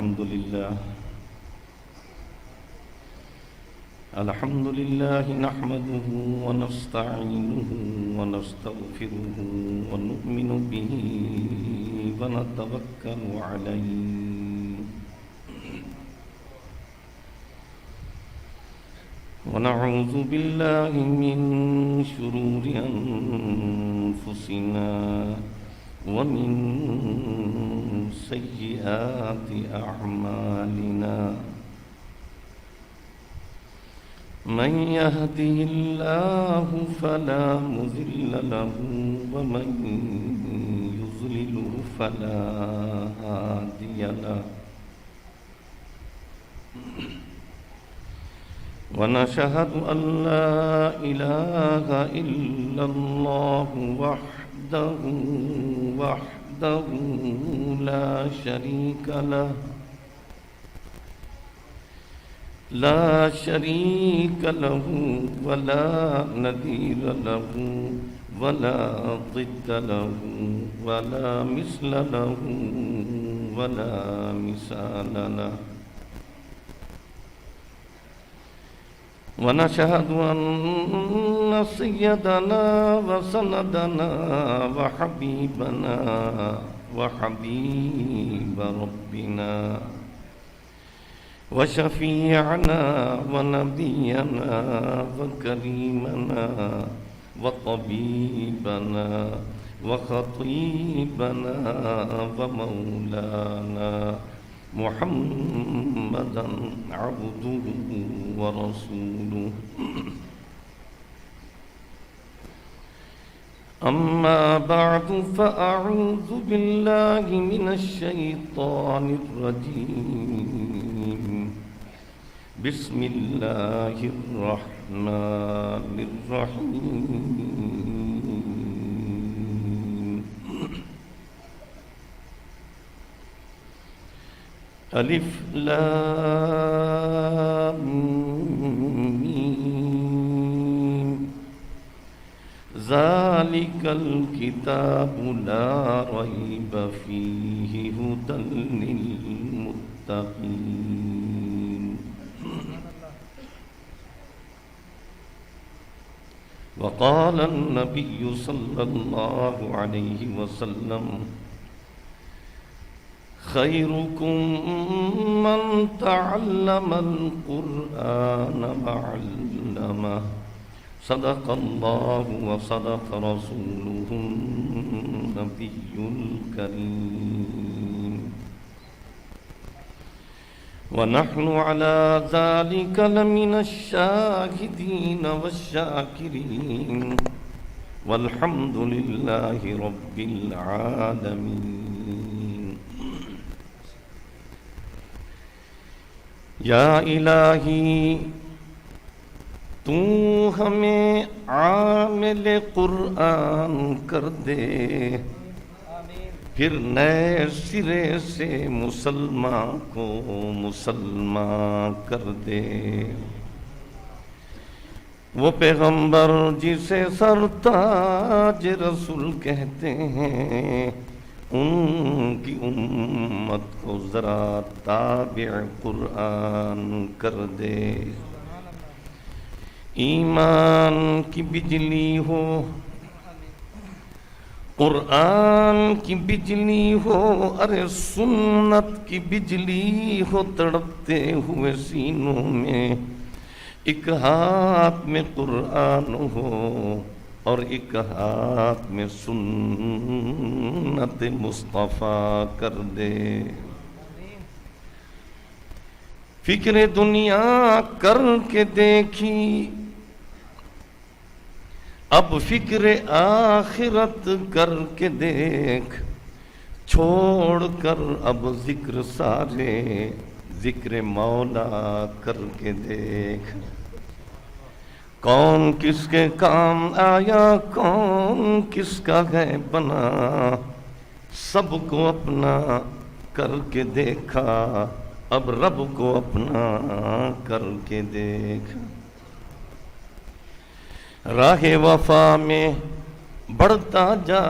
الحمد لله نحمده ونستعينه ونستغفره ونؤمن به ونتوكل عليه ونعوذ بالله من شرور أنفسنا ومن سيئات أعمالنا من يهده الله فلا مضل له ومن يضلل فلا هادي له ونشهد أن لا إله إلا الله وحده لا شريك له ولا نذير له ولا ضد له ولا مثل له ولا مثال له ونشهد أن سيدنا وسندنا وحبيبنا وحبيب ربنا وشفيعنا ونبينا وكريمنا وطبيبنا وخطيبنا ومولانا محمدا عبده ورسوله أما بعد فأعوذ بالله من الشيطان الرجيم بسم الله الرحمن الرحيم ألف لام ميم ذلك الكتاب لا ريب فيه هدى للمتقين وقال النبي صلى الله عليه وسلم خيركم من تعلم القرآن وعلمه صدق الله وصدق رسوله النبي الكريم ونحن على ذلك لمن الشاهدين والشاكرين والحمد لله رب العالمين یا الہی تو ہمیں عامل قرآن کر دے پھر نئے سرے سے مسلمان کو مسلمان کر دے وہ پیغمبر جسے سرتاج رسول کہتے ہیں ان کی امت کو ذرا تابع قرآن کر دے ایمان کی بجلی ہو قرآن کی بجلی ہو ارے سنت کی بجلی ہو تڑپتے ہوئے سینوں میں ایک ہاتھ میں قرآن ہو اور ایک ہاتھ میں سنت مصطفیٰ کر دے فکر دنیا کر کے دیکھی اب فکر آخرت کر کے دیکھ چھوڑ کر اب ذکر سارے ذکر مولا کر کے دیکھ کون کس کے کام آیا کون کس کا ہے بنا سب کو اپنا کر کے دیکھا اب رب کو اپنا کر کے دیکھ راہ وفا میں بڑھتا جا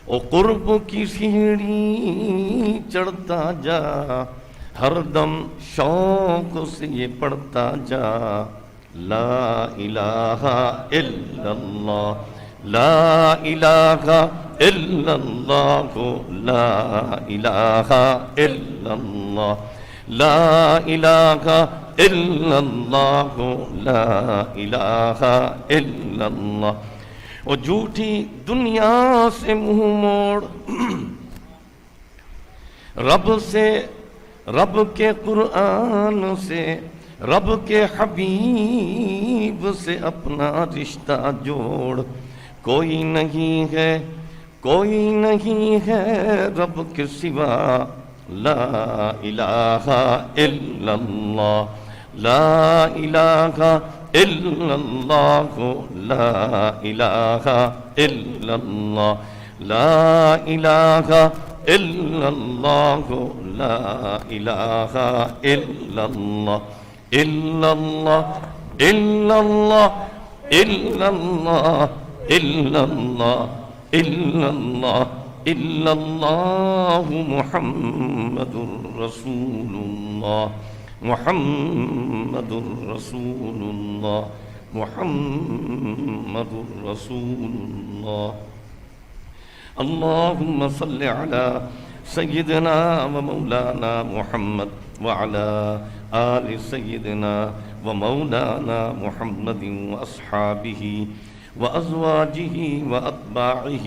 او قرب کی سیڑھی چڑھتا جا ہر دم شوق سے یہ پڑھتا جا، لا الہ الا اللہ، لا الہ الا اللہ، لا الہ الا اللہ، لا الہ الا اللہ، لا الہ الا اللہ۔ وہ جھوٹی دنیا سے منہ موڑ، رب سے، رب کے قرآن سے، رب کے حبیب سے اپنا رشتہ جوڑ۔ کوئی نہیں ہے، کوئی نہیں ہے رب کے سوا، لا الہ الا اللہ، لا الہ الا اللہ، لا الہ الا اللہ، لا الہ الا اللہ، لا الہ الا اللہ، الا اللہ، الا اللہ، الا اللہ، الا اللہ، الا اللہ، الا اللہ، محمد رسول اللہ، محمد رسول اللہ، محمد رسول اللہ۔ اللہم صل علی سیدنا و مولانا محمد وعلی آل سیدنا و مولانا محمد واصحابہ وازواجہ واتباعہ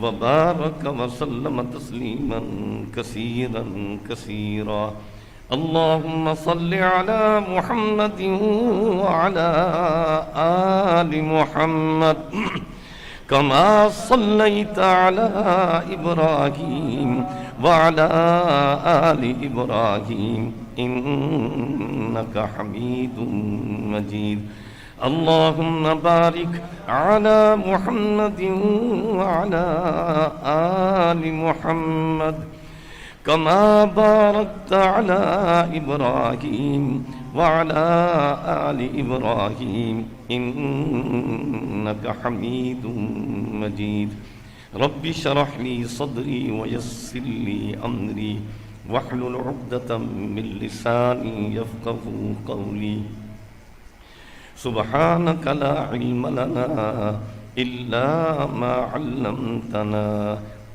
وبارک وسلم تسلیما کثیرا کثیرا۔ اللہم صل علی محمد وعلی آل محمد كما صليت على إبراهيم وعلى آل إبراهيم إنك حميد مجيد۔ اللهم بارك على محمد وعلى آل محمد كما باركت على إبراهيم وعلى آل إبراهيم إنك حميد مجيد۔ رب اشرح لي صدري ويسر لي أمري واحلل عقدة من لساني يفقهوا قولي۔ سبحانك لا علم لنا إلا ما علمتنا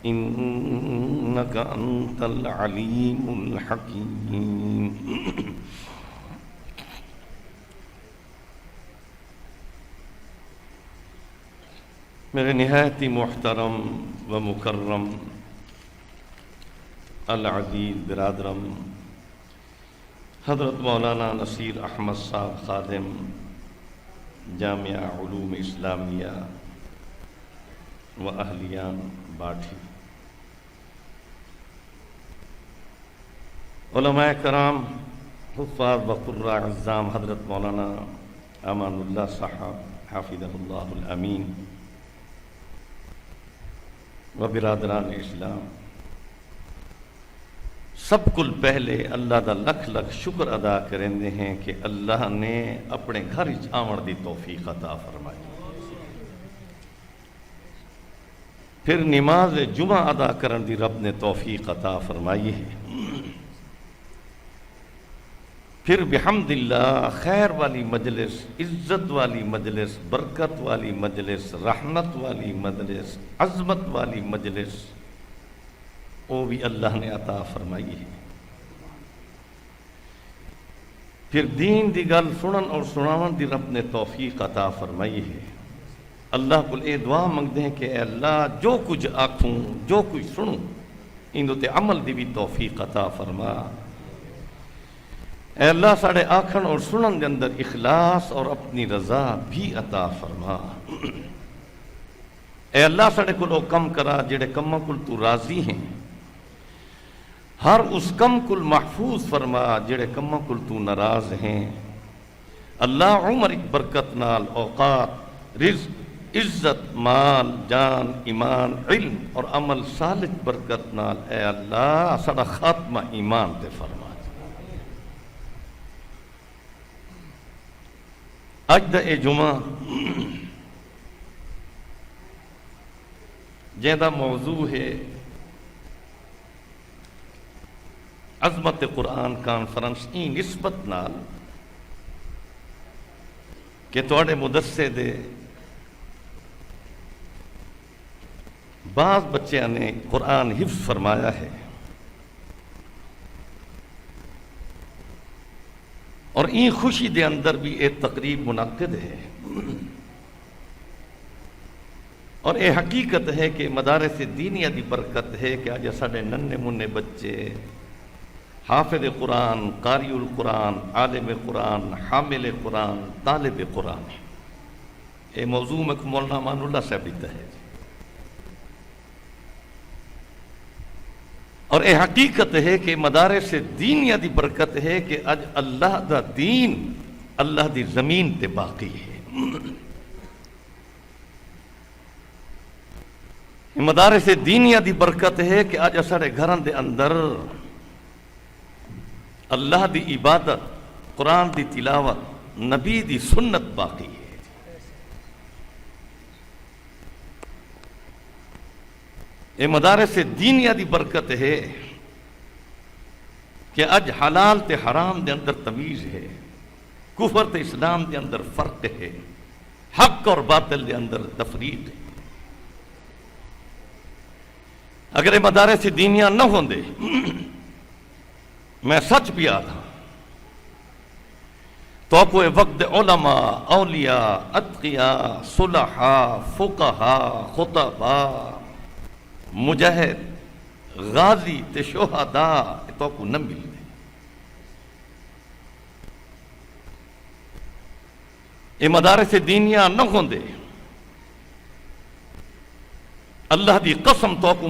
إنك أنت العليم الحكيم۔ میرے نہایت ہی محترم و مکرم العزیز برادرم، حضرت مولانا نصیر احمد صاحب خادم جامعہ علوم اسلامیہ و اہلیان باٹھی، علماء کرام، حفاظ و قراء اعظام حضرت مولانا امان اللہ صاحب حافظہ اللہ الامین و برادران اسلام، سب کل پہلے اللہ دا لکھ لکھ شکر ادا کرندے ہیں کہ اللہ نے اپنے گھر آمن دی توفیق عطا فرمائی، پھر نماز جمعہ ادا کرن دی رب نے توفیق عطا فرمائی ہے، پھر بحمد اللہ خیر والی مجلس، عزت والی مجلس، برکت والی مجلس، رحمت والی مجلس، عظمت والی مجلس وہ بھی اللہ نے عطا فرمائی ہے۔ پھر دین دی گل سنن اور سناون دی رب نے توفیق عطا فرمائی ہے۔ اللہ کو اے دعا منگتے ہیں کہ اے اللہ جو کچھ آکھوں، جو کچھ سنوں، ان تے عمل دی بھی توفیق عطا فرما۔ اے اللہ ساڑھے آکھن اور سنن دے اندر اخلاص اور اپنی رضا بھی عطا فرما۔ اے اللہ ساڑھے کو لو کم کرا جڑے کماں کل تو راضی ہیں، ہر اس کم کل محفوظ فرما جڑے کماں کل تو ناراض ہیں۔ اللہ عمر برکت نال، اوقات، رزق، عزت، مال، جان، ایمان، علم اور عمل صالح برکت نال اے اللہ ساڑھا خاتمہ ایمان تے فرما۔ اج دا اے جمعہ جہاں موضوع ہے عظمت قرآن کانفرنس ای نسبت نال کہ تواڈے مدرسے دے بعض بچیاں نے قرآن حفظ فرمایا ہے اور این خوشی دے اندر بھی ایک تقریب منعقد ہے اور یہ حقیقت ہے کہ مدارس دینیہ دی برکت ہے کہ آج ساڈے ننے منے بچے حافظ قرآن، قاری القرآن، عالم قرآن، حامل قرآن، طالب قرآن ہے۔ یہ موضوع میں مولانا امان اللہ صاحب دیتا ہے اور یہ حقیقت ہے کہ مدارس دینیہ دی برکت ہے کہ اج اللہ دا دین اللہ دی زمین تے باقی ہے۔ مدارس دینیہ دی برکت ہے کہ اج ساڈے گھراں دے اندر اللہ دی عبادت، قرآن دی تلاوت، نبی دی سنت باقی ہے۔ یہ مدارس دینیہ دی برکت ہے کہ اج حلال تے حرام دے اندر تمیز ہے، کفر تے اسلام دے اندر فرق ہے، حق اور باطل دے اندر تفریق ہے۔ اگر یہ مدارس دینیہ نہ ہوندے، میں سچ پیا تھا تو کوئی وقت علماء، اولیاء، اتقیاء، صلحاء، فقہاء، خطباء، مجاہد، غازی تے شہداء تو کو نہ ملے۔ یہ مدارس دینیہ نہ ہوندے، اللہ دی قسم تو کو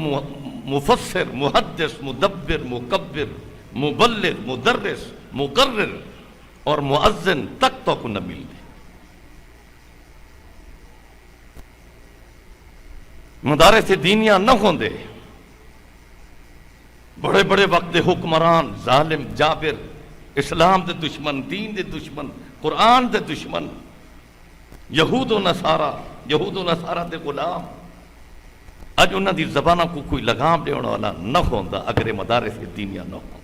مفسر، محدث، مدبر، مکبر، مبلغ، مدرس، مقرر اور مؤذن تک تو کو نہ ملے۔ مدارس دینیہ نہ ہوندے، بڑے بڑے وقت دے حکمران، ظالم، جابر، اسلام دے دشمن، دین دے دشمن، قرآن دے دشمن، یہود و نصارہ دے غلام، اج انہاں دی زبانہ کو کوئی لگام دینے والا نہ ہوندا اگر مدارس دینیہ نہ ہوندے۔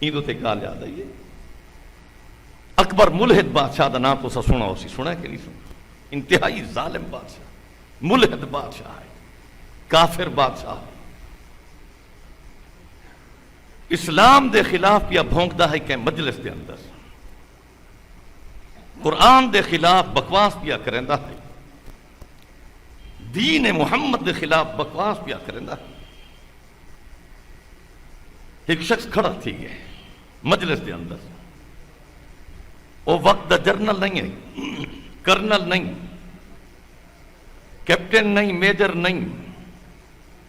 ایدو تے گال یاد آئیے، اکبر ملحد بادشاہ دا نام تو سنا ہو سی، سنا ہے کہ نہیں سنا؟ انتہائی ظالم بادشاہ، ملحد بادشاہ ہے، کافر بادشاہ ہے، اسلام دے خلاف پیا بھونکدا ہے کہ مجلس دے اندر، قرآن دے خلاف بکواس پیا کریندا ہے، دین محمد دے خلاف بکواس پیا کریندا ہے۔ ایک شخص کھڑا تھی ہے مجلس دے اندر، وہ وقت دا جرنل نہیں ہے، کرنل نہیں، کیپٹن نہیں، میجر نہیں،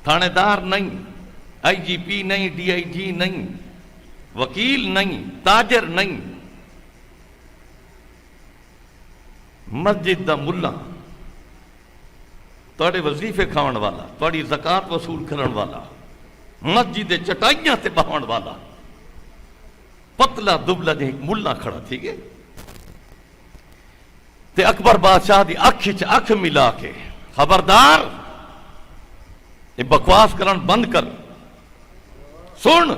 تھانے دار نہیں، آئی جی پی نہیں، ڈی آئی جی نہیں، وکیل نہیں، تاجر نہیں، مسجد دا ملا، توڑے وظیفے کھاون والا، توڑی زکاة وصول کرن والا، مسجد دے چٹائیاں تے بہون والا، پتلا دبلا جے ملا کھڑا تھی گے تے اکبر بادشاہ دی اکھ وچ اکھ ملا کے، خبردار یہ بکواس کرن بند کر، سن،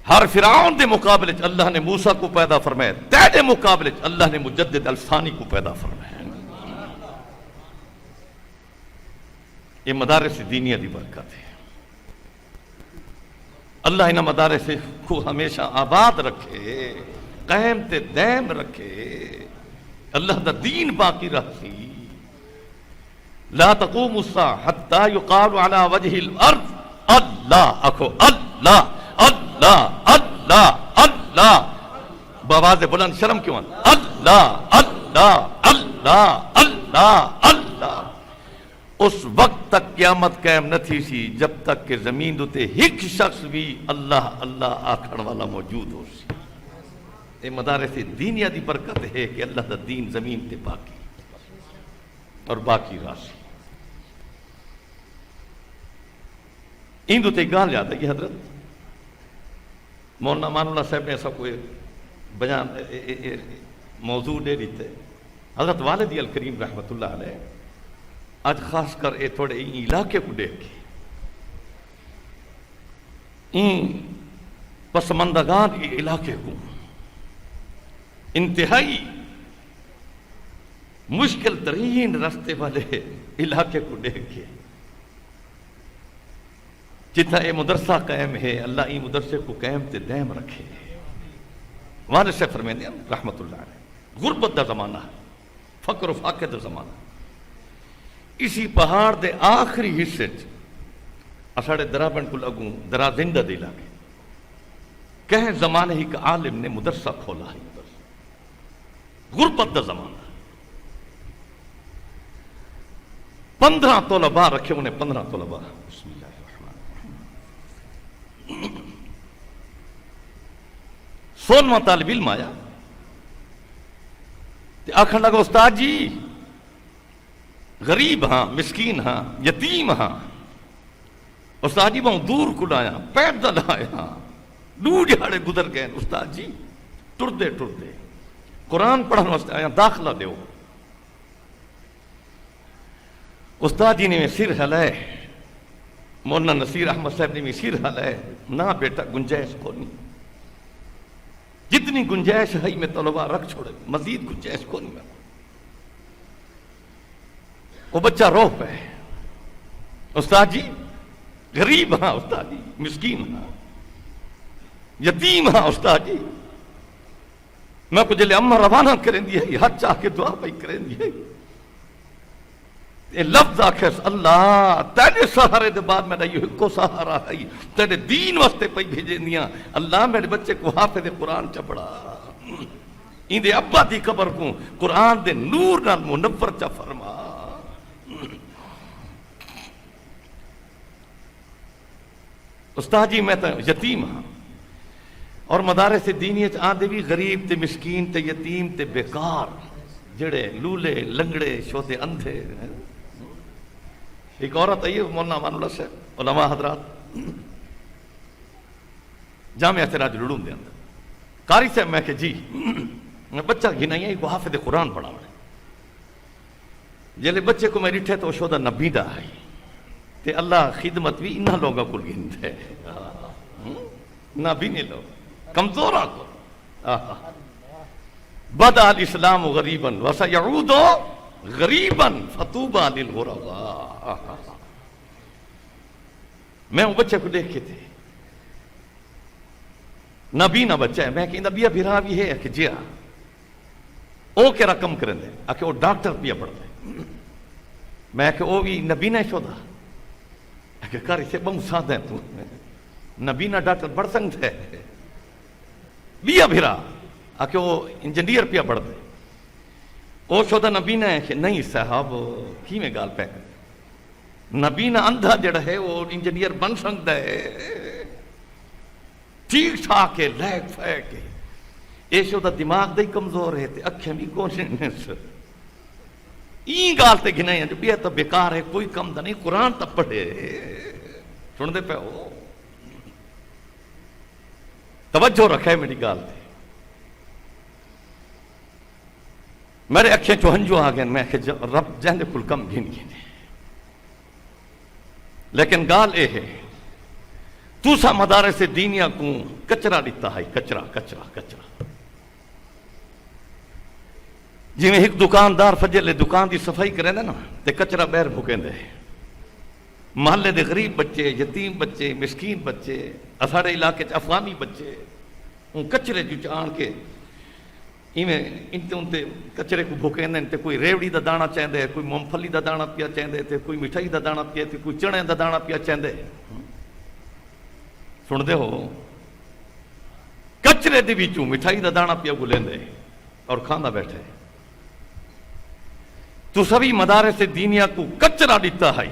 ہر فرعون دے مقابلے اللہ نے موسیٰ کو پیدا فرمایا، تیرے مقابلے اللہ نے مجدد الثانی کو پیدا فرمایا۔ یہ مدارس دینیہ دی برکت ہے۔ اللہ انہاں مدارس کو ہمیشہ آباد رکھے، قائم تے دائم رکھے، اللہ دا دین باقی رکھی۔ لا تقوم الساعة حتى يقال على وجه الارض اللہ، اکھو اللہ، اللہ، اللہ، اللہ، بآواز بلند شرم کیوں آتا؟ اللہ، اللہ، اللہ، اللہ، اللہ۔ اس وقت تک قیامت قائم نہ تھی سی جب تک کہ زمین دوتے ایک شخص بھی اللہ اللہ آکھن والا موجود ہو سی۔ یہ مدارس دینیہ دی برکت ہے کہ اللہ دا دین زمین تے باقی اور باقی راسی۔ این دوتے گال یاد ہے کہ حضرت مولانا امان اللہ صاحب نے ایسا کوئی بیان موضوع دے دیتے، حضرت والد الکریم رحمت اللہ علیہ آج خاص کر اے تھوڑے علاقے کو دیکھ کے این پسماندگان علاقے کو انتہائی مشکل ترین راستے والے علاقے کو دیکھ کے جتنا یہ مدرسہ قائم ہے، اللہ یہ مدرسے کو قائم تے دائم رکھے۔ والد سے فرمیندے ہیں رحمت اللہ علیہ، غربت دا زمانہ ہے، فقر و فاقے دا زمانہ، اسی پہاڑ دے آخری حصے اساڑے درابن کو لگوں درا زندہ دے علاقے کہیں زمانے ہی کا عالم نے مدرسہ کھولا ہے، غربت دا زمانہ، 15 طلباء رکھے انہیں، 15 طلباء، بسم اللہ الرحمن الرحیم۔ 16واں طالب علم آیا تے آکھن لگا استاد جی غریب ہاں، مسکین ہاں، یتیم ہاں، استاد جی بہت دور کو لایا، پیدل آیا، دور جہاڑے گزر گئے، استاد جی ٹردے ٹردے قرآن پڑھن واسطے آیا، داخلہ دیو۔ استاد جی نے میں سر ہلائے، مولانا نصیر احمد صاحب نے میں سر ہلائے، نہ بیٹا گنجائش کو نہیں، جتنی گنجائش ہے میں طلباء رکھ چھوڑے، مزید گنجائش کو نہیں۔ میں وہ بچہ رو پہ، استاد جی غریب ہاں، استاد جی مسکین ہاں، یتیم ہاں، استاد جی میں کو جلے اماں روانہ کریں دی ہاتھ چاہ کے دعا پہ کریں دی یہ لفظ آکھس اللہ تیرے سہارے دے بعد میرا یہ کو سہارا ہے، تیرے دین واسطے پہ بھیجے دیا، اللہ میرے بچے کو حافظ قرآن چا پڑھا، ان دے ابا دی قبر کو قرآن دے نور نال منور چا فرما۔ استاد جی میں تو یتیم ہاں، اور مدارس دینیت آندے بھی غریب تے مسکین تے یتیم تے بیکار جڑے لولے لنگڑے شوتے اندھے۔ ایک عورت آئی مولانا امان اللہ سے علماء حضرات جامعہ سراج العلوم دے اندر قاری صاحب میں کہ جی میں بچہ گھنائی ہے کو حافظ قرآن پڑھا ہوئے، جلے بچے کو میں ریٹھے تو شودہ نبی دا ہے تے اللہ خدمت بھی انہا لوگا کل گھنتے ہیں، نبی نہیں لوگ کمزور آکو۔ بدأ الاسلام غریبا وسیعود غریبا فطوبى للغرباء۔ میں وہ بچے کو دیکھ کے تھے، نبی نہ بچہ ہے، میں کہ نبی بھرا بھی ہے کہ جی ہاں او کے رقم کریں دے کہ وہ ڈاکٹر پیا پڑھ دے، میں کہ وہ بھی نبی نہ شودا کہ کاری سے بہت سادہ ہے تو نبی نہ ڈاکٹر پڑھ سکتے ہے، بیا بھرا کہ وہ انجینئر پیا پڑھ دے، وہ شودا نبی نہ ہے کہ نہیں صاحب کی میں گال پہ نبی نہ اندھا جڑا ہے وہ انجینئر بن سکتا ہے، ٹھیک ٹھاک ہے لیک فیک ہے، یہ شودا دماغ دے کمزور ہے تے اکھیں بھی کوشن سر این گال تے گھنے ہیں جو بیا تو بیکار ہے، کوئی کم دا نہیں، قرآن تا پڑھے سن دے پہ ہو، توجہ رکھے میری گال تے، میرے اکھیں چوہنجو آگئے، میں کہ رب جہنے کل کم گھن گھنے، لیکن گال اے ہے تو سا مدارس دینیا کو کچرا دیتا ہے، کچرا کچرا کچرا، جی میں ایک دکاندار فجلے دکان دی صفائی کریں دے نا تے کچرا بیر بھوکیں دے، محلے دے غریب بچے، یتیم بچے، مسکین بچے، اساڑے علاقے چ افغانی بچے ان کچرے جو چان کے ایویں انتے کچرے کو بھوکیں دے، تے کوئی ریوڑی دا دانا چاہندے، کوئی مونگپھلی دا دانا پیا چاہندے، تے کوئی مٹھائی دا دانا پیا، تے کوئی چنے دا دانا پیا چاہندے، سن دے ہو کچرے دی وچوں مٹھائی دا دانا پیا کو لیندے اور کھانا بیٹھے، تو سبھی مدارس دینیا کو کچرا دیتا ہے،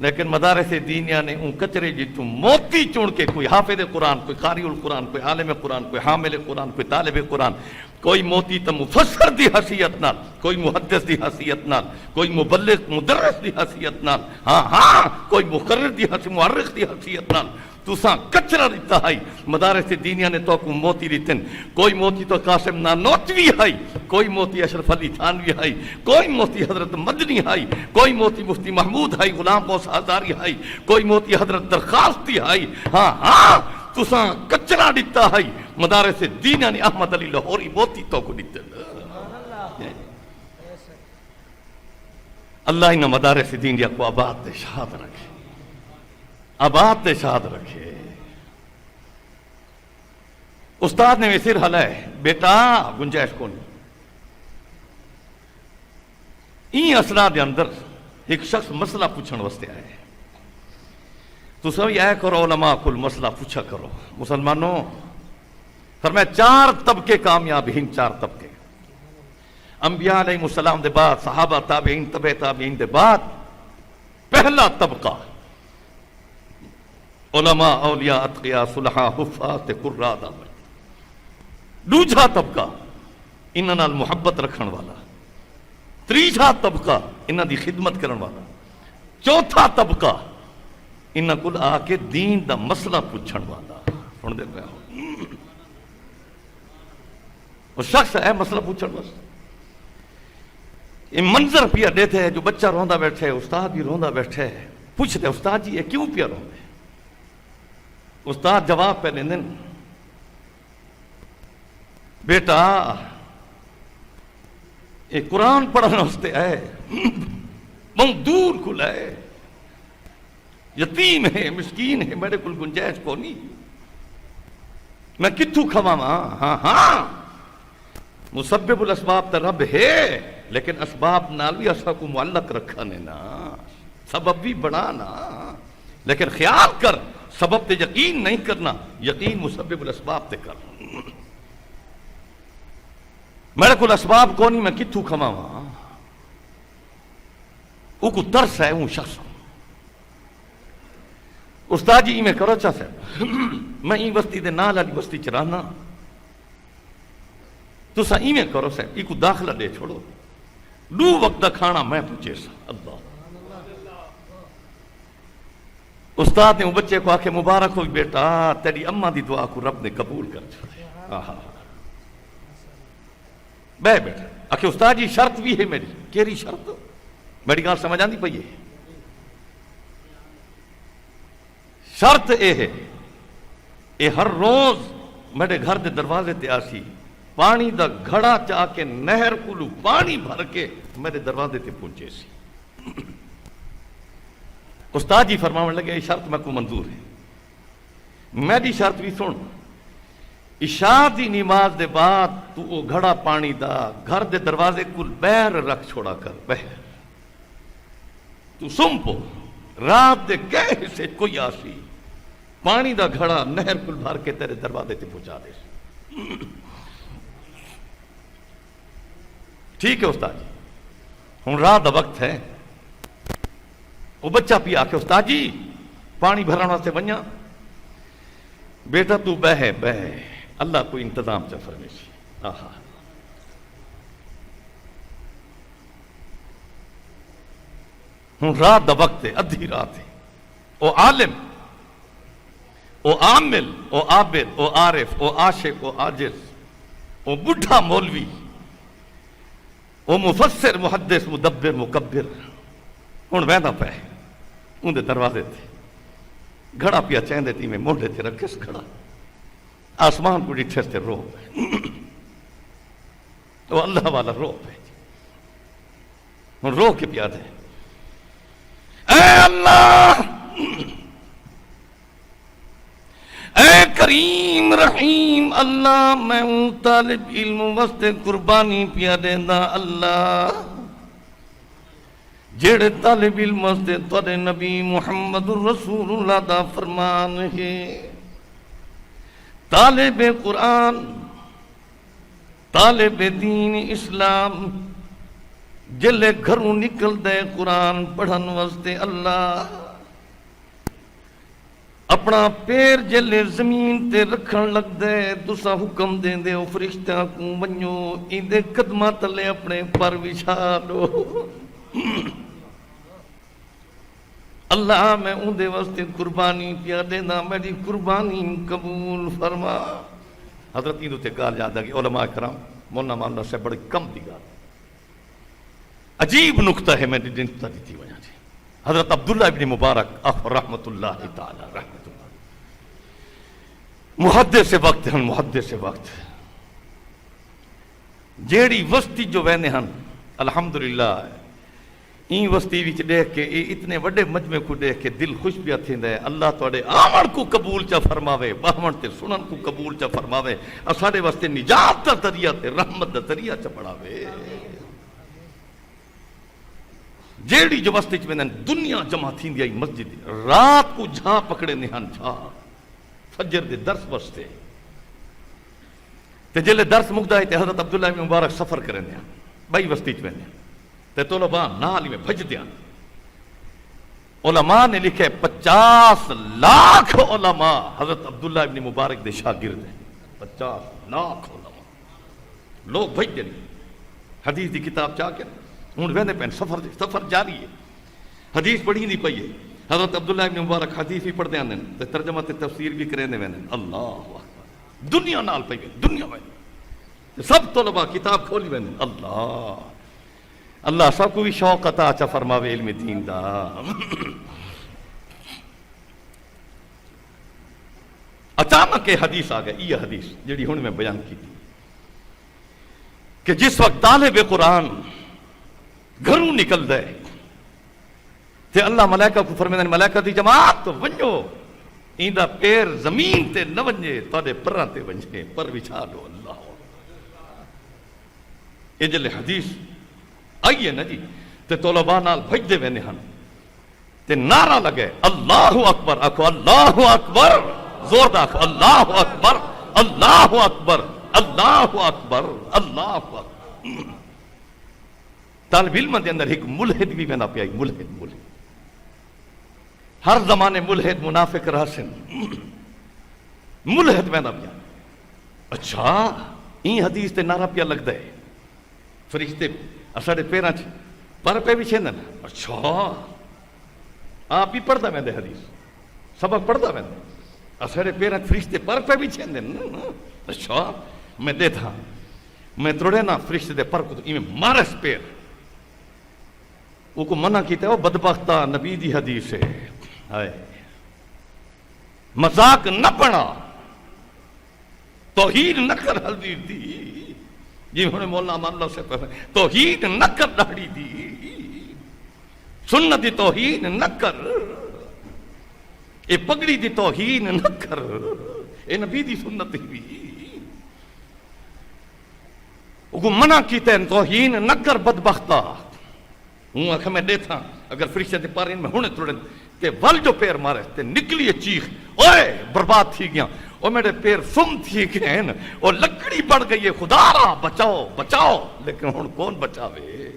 لیکن مدارس دینیا نے ان کچرے جتوں موتی چون کے کوئی حافظ قرآن، کوئی قاری القرآن، کوئی عالم قرآن، کوئی حامل قرآن، کوئی طالب قرآن، کوئی موتی تا مفسر دی حیثیت نال، کوئی محدث دی حیثیت نال، کوئی مبلغ مدرس دی حیثیت نال، ہاں ہاں کوئی مقرر دی حیثیت، معرخ دی حیثیت نال، تساں کچرا دیتا ہے مدارس دینیا نے تو کو موتی دیتن کوئی موتی تو قاسم نانوتوی ہے کوئی موتی اشرف علی تھانوی ہے کوئی موتی حضرت مدنی ہے کوئی موتی مفتی محمود ہے غلام بوس ہزاری ہے کوئی موتی حضرت درخواستی ہے ہاں ہاں تساں کچرا دیتا ہے مدارس دینیا نے احمد علی لاہوری موتی تو کو دیتن اللہ انہاں مدارس دینیا کو آباد دے شاد رکھے آباد دے شاد رکھے استاد نے ویسیر حل ہے بیٹا گنجائش کو نہیں این اثرات دے اندر ایک شخص مسئلہ پوچھن واسطے آئے تو سبھی آئے کرو علماء کل مسئلہ پوچھا کرو مسلمانوں فرمایا 4 طبقے کامیاب ہیں 4 طبقے انبیاء علیہ السلام دے بعد صحابہ تابعین تبع تابعین دے بعد پہلا طبقہ علماء اولیاء اتقیاء صلحاء حفاظ قراء دا دوجا طبقہ انہاں نال محبت رکھن والا تیجا طبقہ انہاں دی خدمت کرن والا چوتھا طبقہ انہاں کول آ کے دین دا مسئلہ پوچھن والا سن دے پیا وہ شخص ہے مسئلہ پوچھن والا یہ منظر پیا دیتے ہے جو بچہ روندا بیٹھے استاد بھی روندا بیٹھے پوچھتے استاد جی یہ کیوں پیا روندے استاد جواب پہ لیندن بیٹا یہ قرآن پڑھنا واسطے ہے بہت دور کھل ہے یتیم ہے مسکین ہے میرے کل گنجائش کو نہیں میں کتھوں کھواں ہاں ہاں مسبب الاسباب تا رب ہے لیکن اسباب نال بھی اسا کو معلق رکھا نے نا سبب بھی بڑا نا لیکن خیال کر سبب تے یقین نہیں کرنا یقین مسبب الاسباب تے کر میرے کو اسباب کو نہیں میں کتھوں کھواں او کو ترس ہے وہ شخص استاد جی میں کرو چا صاحب میں این بستی دے نال والی بستی چرانا تو سا این میں کرو صاحب ای کو داخلہ دے چھوڑو 2 وقت دا کھانا میں پوچھے سا اللہ استاد نے وہ بچے کو آکے مبارک ہو بیٹا تیری اماں دی دعا کو رب نے قبول کر چھوڑے بے بیٹا آکے استاد جی شرط بھی ہے میری کیری شرط میری گال سمجھ آندی پئی ہے شرط اے ہے اے ہر روز میرے گھر دے دروازے تے آسی پانی دا گھڑا چاہ کے نہر کلو پانی بھر کے میرے دروازے تے پہنچے سی استاد جی فرماون لگے یہ شرط میں کو منظور ہے میری شرط بھی سن عشاء دی نماز دے بعد تو وہ گھڑا پانی دا گھر دے دروازے کل بہر رکھ چھوڑا کر بہر تو سن پو رات دے کہے حصے کوئی آسی پانی دا گھڑا نہر کل بھر کے تیرے دروازے تے پہنچا دے ٹھیک ہے استاد جی ہوں رات دا وقت ہے وہ بچہ پی آ کے استاد جی پانی بھرنا سے ونیا بیٹا تو بہ اللہ کو انتظام چا فرمیشی آہا ہوں رات دا وقت ہے ادھی رات ہے او عالم او عامل او عابد او عارف او عاشق او عاجز او بڑھا مولوی او مفسر محدث مدبر مکبر ہوں وہدا پہ اندے دروازے تھے گھڑا پیا چاہندے تھی میں موڈے تھے رکھس کھڑا آسمان کو ڈٹھے سے رو تو اللہ والا رو پہ ہوں رو کے پیا دے اے اللہ اے کریم رحیم اللہ میں ہوں طالب علم واسطے قربانی پیا دینا اللہ جیڑے طالب علم واسطے تورے نبی محمد رسول اللہ دا فرمان ہے طالب قرآن طالب دین اسلام جلے گھروں نکل دے قرآن پڑھن واسطے اللہ اپنا پیر جلے زمین تے رکھن لگ دے تسا حکم دے دے او فرشتہ کو ونجو این دے قدمہ تلے اپنے پر وچھا دو اللہ میں اندے واسطے قربانی پیا دینا، میری قربانی قبول فرما۔ حضرت ہندو تے گال یاد آ گئی، علماء کرام مولانا مولانا سے بڑی کم دی گال، عجیب نقطہ ہے، میں نے نقطہ دیتی وجہ جی۔ حضرت عبداللہ ابن مبارک رحمت اللہ تعالی رحمت اللہ، محدث وقت ہیں، محدث وقت جیڑی وسطی جو وینے ہن الحمدللہ این وسطی وچ دیکھ کے اتنے وڈے مجمع کو دیکھ کے دل خوش پیا تھیندا ہے۔ اللہ تواڈے آمن کو قبول چا فرماوے، باہمن تے سنن کو قبول چا فرماوے، اور ساڈے واسطے نجات دا ذریعہ تے رحمت دا ذریعہ چا بڑھاوے۔ جیڑی جو وسطی وچ ویندن دنیا جمع تھیندی آئی مسجد، رات کو جھا پکڑے نہن جھا فجر دے درس واسطے، تے جلے درس مکدا ہے تے حضرت عبداللہ بن مبارک سفر کرن دیا بھائی وسطی وچ ویندے تے طلباء نال میں بھج دیا۔ علماء نے لکھے 50 لاکھ علماء حضرت عبداللہ ابن مبارک دے شاگرد ہیں، 50 لاکھ علماء لوگ بھج دے۔ حدیث دی کتاب چاہ کے ہوں ویندے پین سفر جاری ہے، حدیث پڑھی نہیں پئی ہے۔ حضرت عبداللہ ابن مبارک حدیث بھی پڑھتے آندے تے ترجمہ تے تفسیر بھی کرے ویندے۔ اللہ اکبر، دنیا نال پئی دنیا میں سب طلباء کتاب کھولی ویندے۔ اللہ اللہ سب کو بھی شوق عطا چا فرماوے علم دین دا۔ اچانک یہ حدیث آ گئی، یہ حدیث جڑی ہن میں بیان کی تھی کہ جس وقت طالب قرآن گھروں نکل دے تے اللہ ملائکہ کو فرمیندے ملائکہ دی جماعت ونجو ایندا پیر زمین تے نہ ونجے، تواڈے پراں تے ونجے، پر وچھا لو۔ اللہ اے جلے حدیث آئیے نا جی تے طلباء نال بھج دے وینے ہن تے نعرہ لگے اللہ اکبر، آکھو اللہ اکبر، زور دا آکھو اللہ اکبر، اللہ اکبر، اللہ اکبر، اللہ اکبر۔ طالب علم دے اندر ایک ملحد بھی وینا پیا، ملحد ہر زمانے ملحد منافق راسن ملحد وینا پیا۔ اچھا این حدیث تے نعرہ پیا لگدا ہے، فرشتے اساڑے پیراں چ پر پہ بھی چھندن۔ اچھا آپ ہی پڑھدا ویندے حدیث، سبق پڑھدا ویندے، اساڑے پیراں چ فرشتے پر پہ بھی چھندن۔ اچھا میں دیکھا، میں تروڑے نا فرشتے دے پر کو ایویں مارس پیر، وہ کو منع کیتا ہے، وہ بدبختہ نبی دی حدیث ہے، ہائے مذاق نہ پڑھا، توہین نہ کر حدیث دی، جی ہوں مولانا مان اللہ سے پڑھا توہین نہ کر داڑھی دی، سنت دی توہین نہ کر، اے پگڑی دی توہین نہ کر، اے نبی دی سنت بھی وہ منع کیتا ہے، توہین نہ کر بدبختہ۔ ہوں آخر میں دیکھا اگر فرشتے دے پارین میں ہونے توڑن تے ول جو پیر مارے تے نکلی چیخ، اوئے برباد تھی گیا، اور میرے پیر سم تھی گئے، اور لکڑی بڑھ گئی ہے، خدا را بچاؤ بچاؤ، لیکن ہن کون بچاوے،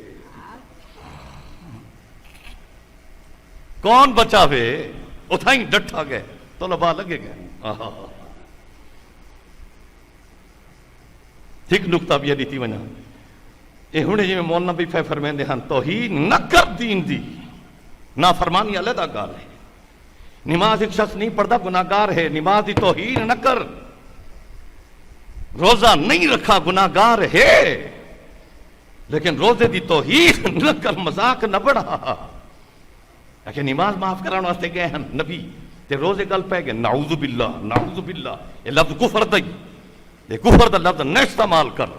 کون بچاوے، اتھائیں ڈٹھا گئے، طلباء لگے گئے۔ ٹھیک نقطہ بھی دیتی وجہ یہ ہوں جی میں مولانا بھی فرمیندے ہن توہین نہ کر دین دی، نافرمانی علیحدہ گال ہے۔ نماز ایک شخص نہیں پڑھتا گناہگار ہے، نماز دی توہین نہ کر، روزہ نہیں رکھا گناہگار ہے، لیکن روزے دی توہین نہ کر، مذاق نہ بڑھا۔ لیکن نماز معاف کرانے واسطے گئے ہیں نبی تے روزے گل پہ گئے، نعوذ باللہ نعوذ باللہ، یہ لفظ کفر دا، یہ کفر دا لفظ نہ استعمال کر،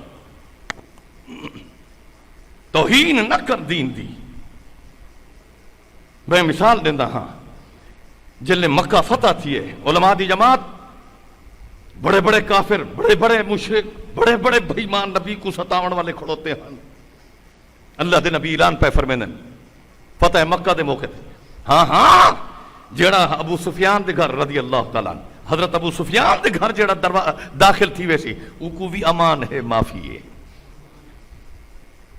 توہین نہ کر دین دی۔ میں مثال دیندہ ہاں، جلے مکہ فتح تھی ہے، علماء دی جماعت بڑے بڑے کافر، بڑے بڑے مشرک، بڑے بڑے بھائیمان نبی کو ستاون والے کھڑوتے ہیں۔ اللہ دے نبی اعلان پہ فرمیندے فتح مکہ دے موقع تے، ہاں ہاں جیڑا ابو سفیان دے گھر رضی اللہ تعالیٰ عنہ، حضرت ابو سفیان دے گھر جیڑا داخل تھی ویسی او کو بھی امان ہے، معافی ہے۔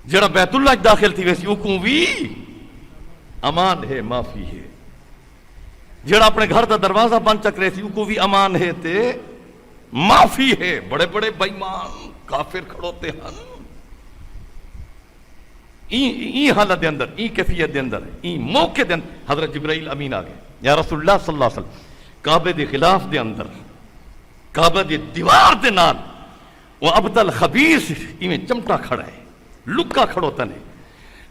جیڑا بیت اللہ داخل تھی ویسی او کو بھی امان ہے، معافی ہے۔ جیڑا اپنے گھر دا دروازہ بند چک رہے تھی او کو بھی امان ہے تے معافی ہے۔ بڑے بڑے بےمان کافر کھڑوتے ہیں، این حالت دے اندر، این کیفیت دے اندر، این موقع دے اندر حضرت جبرائیل امین آ گئے، یا رسول اللہ صلی اللہ علیہ وسلم کعبے دے خلاف دے اندر، کعبے دے دیوار دے نال وہ ابدل خبیث ایویں چمٹا کھڑا ہے، لکا کھڑوتا نے،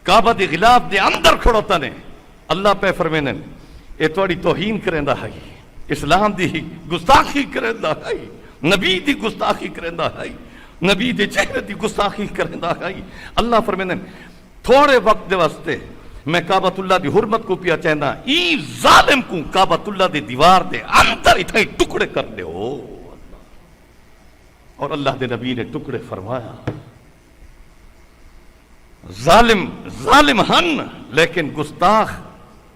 کعبہ دے خلاف دے اندر کھڑوتا نے، اللہ پہ فرمینے اے تواڈی توہین کریندا ہے، اسلام دی گستاخی کریندا ہے، نبی دی گستاخی کریندا ہے، نبی دے چہرے دی گستاخی کریندا ہے۔ اللہ فرمینے تھوڑے وقت دے واسطے میں کعبۃ اللہ دی حرمت کو پیا چاہنا، ای ظالم کو کعبۃ اللہ دی دیوار دے اندر اتنے ٹکڑے کر دے ہو، اور اللہ دے نبی نے ٹکڑے فرمایا۔ ظالم ہن لیکن گستاخ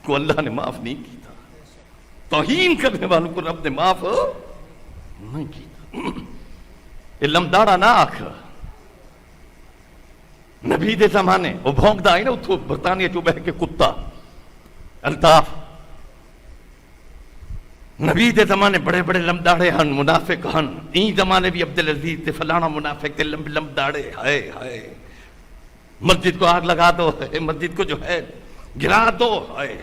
کو اللہ نے معاف نہیں کیتا، توہین کرنے والوں کو رب نے معاف نہیں کیتا۔ یہ لمداڑا نہ آکھ، نبی دے زمانے وہ بھونکدا آئی نا اتھو برطانیہ چو بہ کے کتا الطاف، نبی دے زمانے بڑے بڑے لمداڑے ہن، منافق ہن، این زمانے بھی عبدالعزیز تے فلانا منافق تے لمداڑے، ہائے ہائے مسجد کو آگ لگا دو، مسجد کو جو ہے گرا دو، ہائے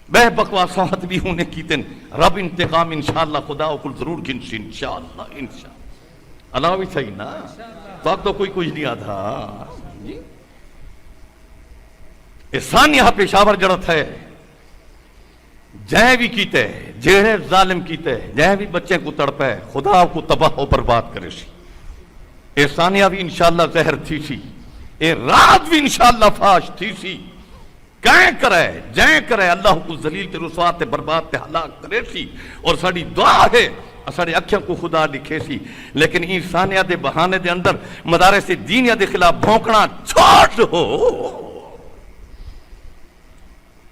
بے بکواسات بھی ہونے کی تن، رب انتقام انشاءاللہ خدا کل ضرور گنسی انشاءاللہ انشاءاللہ، اللہ بھی صحیح نا، تو اب تو کوئی کچھ نہیں آدھا جی۔ احسان یہاں پیشاور جڑت ہے، جائیں بھی کیتے جہے ظالم کیتے جائیں بھی بچے کو تڑپے خدا کو تباہ و برباد کرے سی، احسانیہ بھی انشاءاللہ زہر تھی سی، اے رات بھی انشاءاللہ فاش تھی سی، کہیں کرے جائیں کرے اللہ کو ذلیل تے رسوا تے برباد تے ہلاک کرے سی، اور ساڑی دعا ہے ساڑی اکھیاں کو خدا لکھے سی، لیکن انسانیہ دے بہانے دے اندر مدارس دینیہ دے خلاف بھونکنا چھوڑ ہو،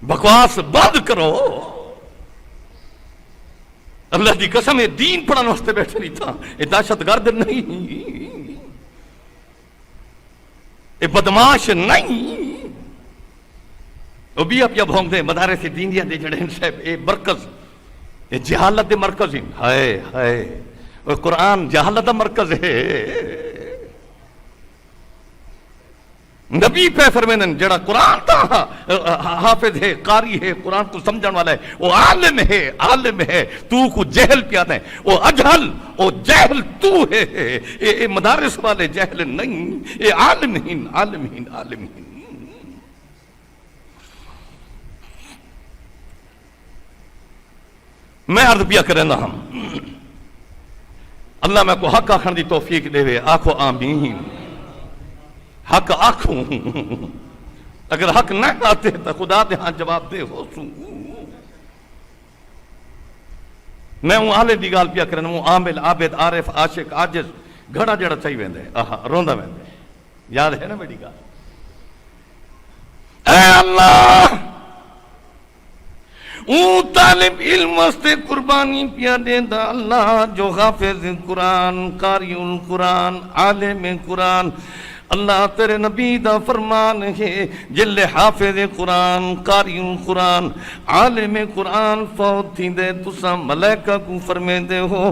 بکواس بند کرو۔ اللہ دی قسم ہے دین پڑھنے واسطے بیٹھے نہیں تھا، یہ دہشت گرد نہیں، یہ بدماش نہیں، وہ بھی اب یہ بھونک دے مدارس دینیہ دے جڑے ہیں صاحب اے مرکز، یہ جہالت دے مرکز ہیں، ہائے ہائے وہ قرآن جہالت دا مرکز ہے۔ نبی پہ فرمینن جڑا قرآن تا حافظ ہے، قاری ہے، قرآن کو سمجھن والا ہے، وہ عالم ہے، تو کو جہل پیادا ہے، وہ اجہل وہ جہل تو ہے، یہ مدارس والے جہل نہیں، یہ عالم ہین۔ میں عرض پیا کرنا ہم اللہ میں کو حق آخر دی توفیق دے وے، آکھو آمین، حق آکھوں، اگر حق نہ آتے تو خدا دے ہاں جواب دے ہو سوں۔ میں ہوں آلے دی گال پیا کرنا ہوں، عامل عابد عارف عاشق عاجز گھڑا جڑا چاہی ویندے، روندا ویندے، یاد ہے نا میری گال؟ اے اللہ اون طالب علم واسطے قربانی پیا دیندا اللہ جو حافظ قرآن، قاری القرآن، عالم قرآن، اللہ تیرے نبی دا فرمان ہے جلے حافظ قرآن، قاری القرآن، عالم قرآن فوت تھی دے تسا ملائکہ کو فرمے دے ہو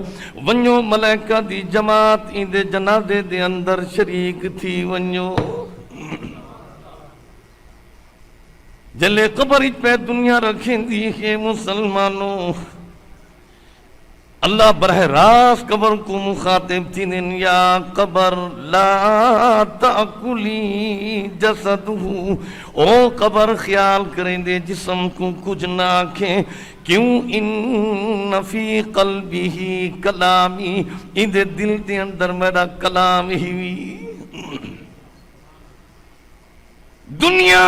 ونیو ملائکہ دی جماعت این دے جنازے دے اندر شریک تھی ونیو، جلے قبر پہ دنیا رکھیں دی ہے مسلمانوں، اللہ براہ راست قبر کو مخاطب تھی دن، یا قبر لا تاکلی جسدہو، او قبر خیال کریں دے جسم کو کچھ نہ آکھیں، کیوں ان فی قلبی کلامی، ان دے دل دے اندر میرا کلام ہی ہوئی۔ دنیا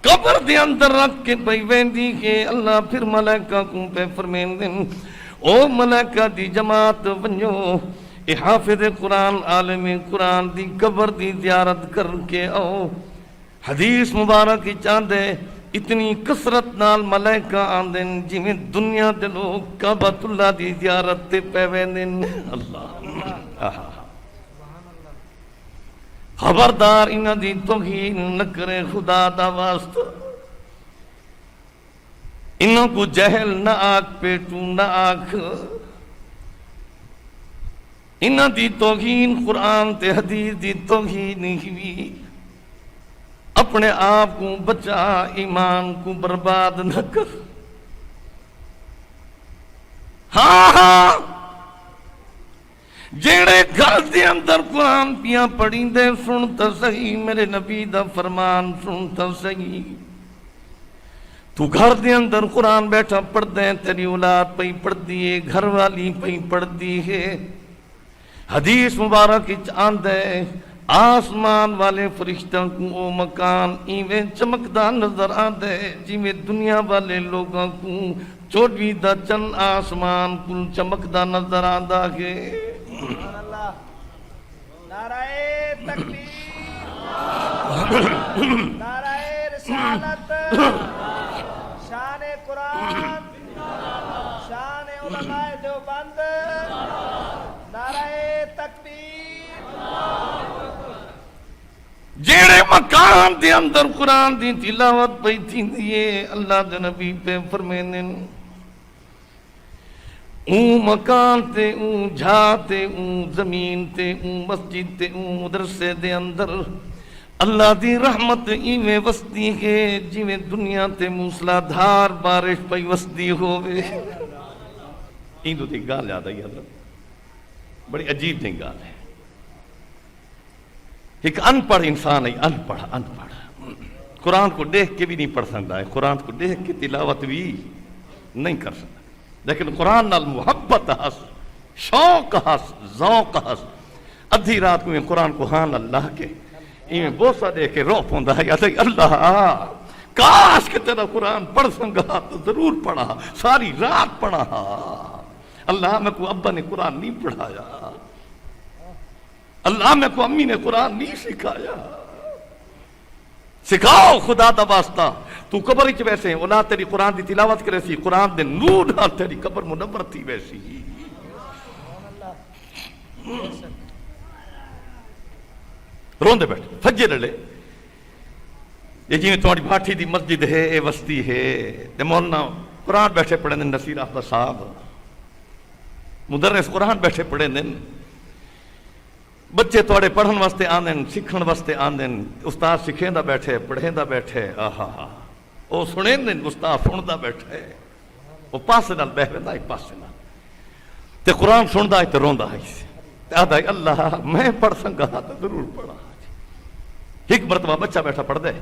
قبر دے اندر رکھ کے پئی ویندی کہ اللہ پھر ملائکہ کو پہ فرمین دن، او ملائکہ دی جماعت ونجو اے حافظ قرآن عالم قرآن دی قبر دی زیارت کر کے آؤ۔ حدیث مبارک چاندے اتنی کثرت نال ملائکہ آندن جی میں دنیا دے لوگ کعبۃ اللہ دی زیارت تے پہ ویندن، اللہ خبردار انہاں دی توہین نہ کرے خدا دا واسطہ، انہاں کو جہل نہ آکھ پیٹو نہ آکھ، انہاں دی توہین قرآن تے حدیث دی توہین ہوئی، اپنے آپ کو بچا، ایمان کو برباد نہ کر۔ ہاں جیڑے گھر دے اندر قرآن پیاں پڑھی دے سن تا صحیح، میرے نبی دا فرمان سن تا صحیح۔ تو گھر دے اندر قرآن بیٹھا پڑھ دے، تیری اولاد پئی پڑھ دیے، گھر والی پئی پڑھ دی ہے۔ حدیث مبارک آندے آسمان والے فرشتوں کو او مکان ایویں چمکدا نظر آندے جویں دنیا والے لوگوں کو 24 دا چند آسمان کل چمکدا نظر آندا ہے۔ نعرہ تکبیر، نعرہ رسالت، شان قرآن، شان علماء دیوبند، نعرہ تکبیر۔ جیڑے مکان دے اندر قرآن دی تلاوت پئی تھیندی ہے، اللہ دے نبی پہ فرمیندے اون مکان تے، اون جھا تے، اون زمین تے، اون مسجد تے، اون مدرسے دے اندر اللہ دی رحمت ایویں وسدی ہے جویں دنیا تے موسلا دھار بارش پئی وسدی ہووے۔ ایندو تے گال یاد آئی حضرت، بڑی عجیب تے گال ہے۔ ایک ان پڑھ انسان ہے، ان پڑھ قرآن کو دیکھ کے بھی نہیں پڑھ سکتا ہے، قرآن کو دیکھ کے تلاوت بھی نہیں کر سکتا، لیکن قرآن نال محبت ہس، شوق ہس، ذوق ہس۔ ادھی رات میں قرآن کو ہاں اللہ کے ایویں بوسا دے کے رو پوندا ہے، یا اللہ کاش کہ تیرا قرآن پڑھ سنگا تو ضرور پڑھا، ساری رات پڑھا۔ اللہ میں کو ابا نے قرآن نہیں پڑھایا، اللہ میں کو امی نے قرآن نہیں سکھایا۔ سکھاؤ خدا دا واسطہ۔ تو قبر وچ ویسے اولاد تیری قرآن دی تلاوت کرے سی، قرآن دے نور نال تیری قبر منور تھی ویسی۔ روندے بیٹھ فجر لے یہ جی تمہاری بھاٹی دی مسجد ہے، اے وسطی ہے، تے مولانا قرآن بیٹھے پڑھے دن، نصیر احمد صاحب مدرس قرآن بیٹھے پڑھے دن، بچے توڑے پڑھن واسطے آندن، سکھن واسطے آندن، استاد سکھیندا بیٹھے، پڑھیندا بیٹھے، آہا او سنیں دن، استاد سندا بیٹھے، وہ پاسے نال بہ ویندا ایک پاسے نال تے قرآن سندا ہے تے روندا ہے، تے آہدا ہے اللہ میں پڑھ سنگا تے ضرور پڑھا۔ ایک مرتبہ بچہ بیٹھا پڑھ دے،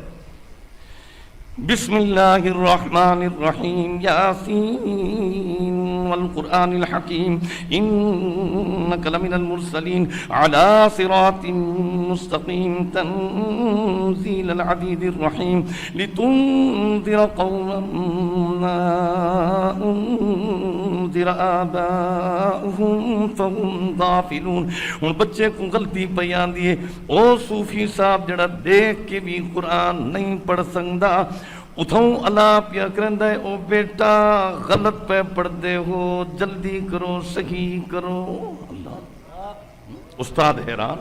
بسم اللہ الرحمن الرحیم، یاسین والقرآن الحکیم انک لمن المرسلین علی صراط مستقیم تنزیل العزیز الرحیم لتنذر قوما ما انذر آباؤہم فہم غافلون۔ ان بچے کو غلطی پہ آندی ہے، او صوفی صاحب جڑا دیکھ کے بھی قرآن نہیں پڑھ سکتا، اتھوں اللہ پیا کرندہ ہے، او بیٹا غلط پہ پڑھ دے ہو، جلدی کرو، صحیح کرو۔ اللہ استاد حیران،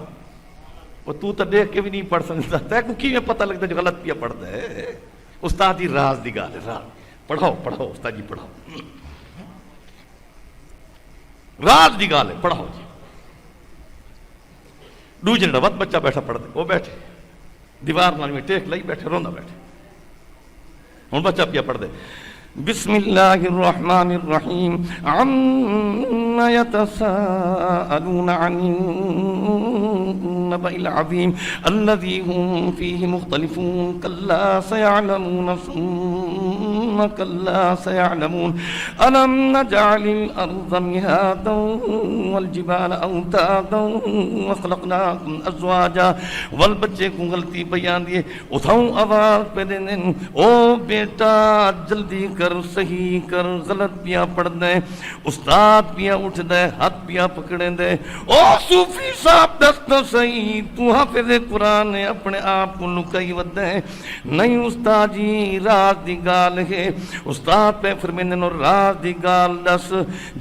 وہ تو دیکھ کے بھی نہیں پڑھ سکتا، تے کو کی میں پتہ لگتا جو غلط پیا پڑھ دے؟ استاد جی راز دی گال ہے، راز پڑھاؤ پڑھاؤ استاد جی پڑھاؤ، راز دی گال ہے، پڑھاؤ جی۔ دوجے وقت بچہ بیٹھا پڑھ دے، وہ بیٹھے دیوار نال میں ٹیک لئی بیٹھے، روندا بیٹھے، ہن بچہ پیا پڑھ دے، بسم اللہ الرحمن الرحیم عما یتساءلون عن النبأ العظیم الذی هم فیہ مختلفون کلا سیعلمون ثم کلا سیعلمون الم نجعل الارض مہادا والجبال اوتادا وخلقناکم ازواجا۔ والبچے کو غلطی بیان دیے، اتھاؤں آواز پہ دیں، او بیٹا جلدی کر، صحیح کر، غلط پیا پڑھ دے، استاد پیا اٹھ دے، ہاتھ پیا پکڑے دے، او صوفی صاحب دس تو صحیح، تو حافظ قرآن نے اپنے آپ کو لکائی ود دے، نہیں استاد جی راز دی گال ہے، استاد پہ فرمیندے نو راز دی گال دس،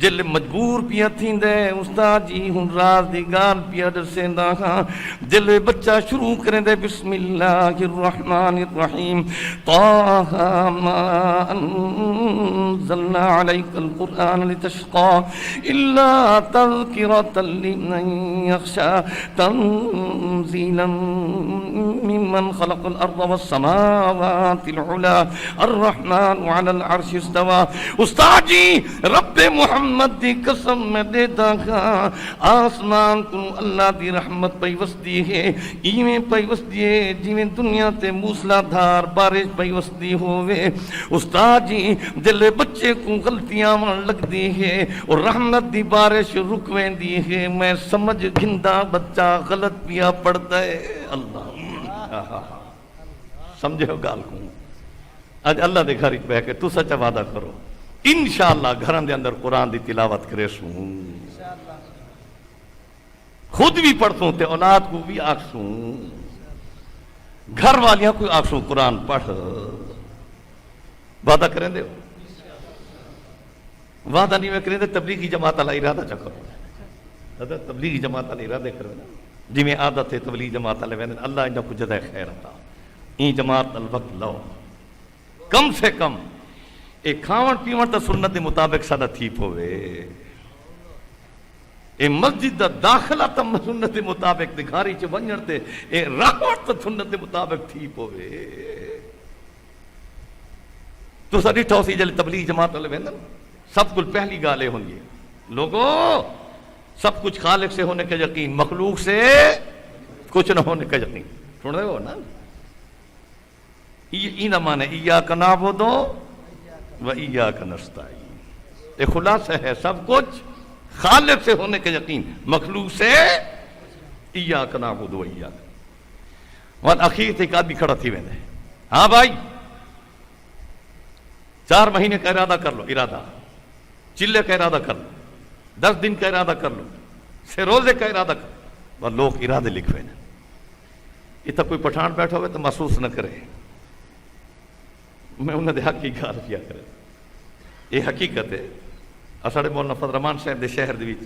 جل مجبور پیا تھی دے، استاد جی ہن راز دی گال پیا دسیں دا ہاں، جل بچہ شروع کریں دے، بسم اللہ الرحمن الرحیم طه ما انزلنا عليك القرآن لتشقى إلا تذكرة لمن يخشى تنزيلا ممن خلق الأرض والسماوات العلى الرحمن على العرش استوى. استاد جی رب محمد دی قسم میں دیتا ہاں آسمان کو اللہ دی رحمت پیوستی ہے ایویں پیوستی ہے جویں دنیا تے موسلا دھار بارش پیوستی ہوئے. استاد جی دل بچے کو غلطیاں لگ دی ہے اور رحمت دی بارش رک ویندی ہے. میں سمجھ گھندا بچہ غلط پیا پڑھتا ہے. اللہ سمجھے ہو گال کو اج اللہ دے گھر بہ کے تو سچا وعدہ کرو انشاءاللہ گھراں دے اندر قرآن دی تلاوت کرے سوں خود بھی پڑھتوں تے اولاد کو بھی آکسوں گھر والیاں کو آکسوں قرآن پڑھ. وعدہ کریں دے وعدہ نہیں میں کریں دے تبلیغی جماعت اللہ ارادہ چکر تبلیغی جماعت اللہ ارادہ کریں جی میں عادت ہے تبلیغی جماعت اللہ وینے اللہ انجا کو جزائے خیر عطا این جماعت الوقت لو کم سے کم ایک کھاون پیون تا سنت دے مطابق سادہ تھی پوے اے مسجد دا داخلہ تا سنت دے مطابق دکھاری چے ونجر تے اے راوٹ تا سنت دے مطابق تھی پوے. تو ساری ٹھوسی جلے تبلیغ جماعت والے ویندن سب کل پہلی گالے ہوں گی لوگوں سب کچھ خالق سے ہونے کا یقین مخلوق سے کچھ نہ ہونے کا یقین سن رہے ہو نا. اینا مانے ایاک نعبد و ایاک نستعین. یہ خلاصہ ہے سب کچھ خالق سے ہونے کا یقین مخلوق سے ایاک نعبد و ایاک. وان اخیر تھے ایک آدمی کھڑا تھی ویندے ہاں بھائی 4 مہینے کا ارادہ کر لو ارادہ چلے کا ارادہ کر لو 10 دن کا ارادہ کر لو سے روزے کا ارادہ کر لو. لوگ ارادے لکھوے نا اتنا کوئی پٹھان بیٹھا ہوئے تو محسوس نہ کرے میں انہیں دے حق کی گال کیا کرے. یہ حقیقت ہے اساڑے مولانا فضل رحمان صاحب دے شہر دے وچ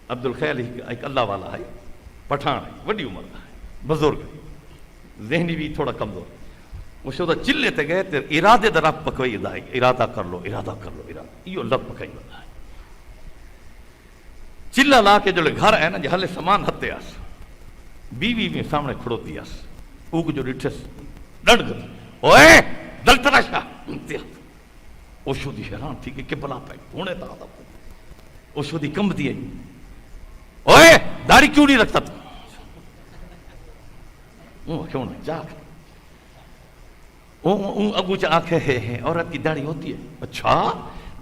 عبد الخیل ایک اللہ والا ہے پٹھان ہے وڈی عمر دا ہے بزرگ ذہنی بھی تھوڑا کمزور. وہ شودا چلے تے گئے تے ارادے دا رب پکوئی دا ارادہ کر لو ارادہ یہ لب پکائی دا ہے. چلا لا کے جو گھر ہے نا جو ہلے سامان ہتے آس بیوی میں سامنے کھڑوتی آس اوگ جو ڈٹھس ڈڑ گئی اوئے دل تراشا او شودی حیران تھی کہ بلا پائی ہونے تا دا او شودی کم دی ہے اوئے داڑھی کیوں نہیں رکھتا تھا وہ کیوں نہیں جا اگو چا آنکھیں ہیں عورت کی داڑھی ہوتی ہے اچھا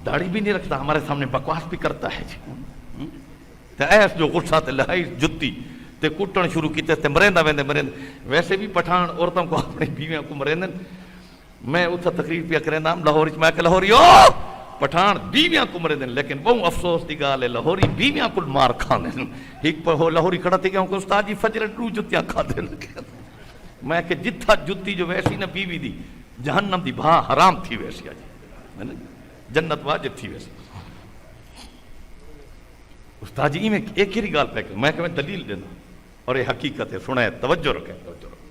داڑھی بھی نہیں رکھتا ہمارے سامنے بکواس بھی کرتا ہے تے ایس جو غصہ تے لہائی جتی تے کٹن شروع کیتے تے مریندا ویندے ویسے بھی پٹھان عورتوں کو اپنی بیویاں کو مرینن. میں اتھا تقریر پیا کریندا لاہوری میں کہ لاہوری او پٹھان بیویاں کو مرینن لیکن وہ افسوس دی گال ہے لاہوری بیویاں کو مار کھاندن. ایک پر لاہوری کھڑا تھی کہ استاد جی فجر ٹو جتیاں کھا دے لگے. میں کہ جتھا جتی جو ویسی نہ بیوی دی جہنم دی بھا حرام تھی ویسی آج جنت واجب تھی ویسی. استاد جی میں ایک ہی گال پہ میں کہ میں دلیل دینا اور یہ حقیقت ہے سنا ہے توجہ رکھیں توجہ رکھیں.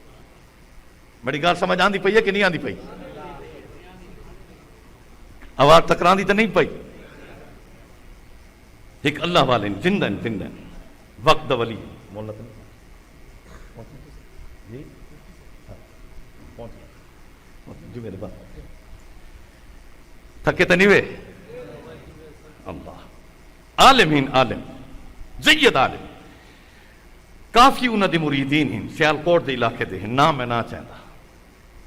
میری گال سمجھ آندی پئی ہے کہ نہیں آندی پئی آواز ٹکراندی تو نہیں پئی. ایک اللہ والے زندہ وقت ولی مولا جو میرے بات تھکے تو نہیں ہوئے اللہ عالمین عالم زید عالم کافی انہوں دے مریدین ہیں سیالکوٹ دے علاقے دے ہیں نام میں نہ چاہتا.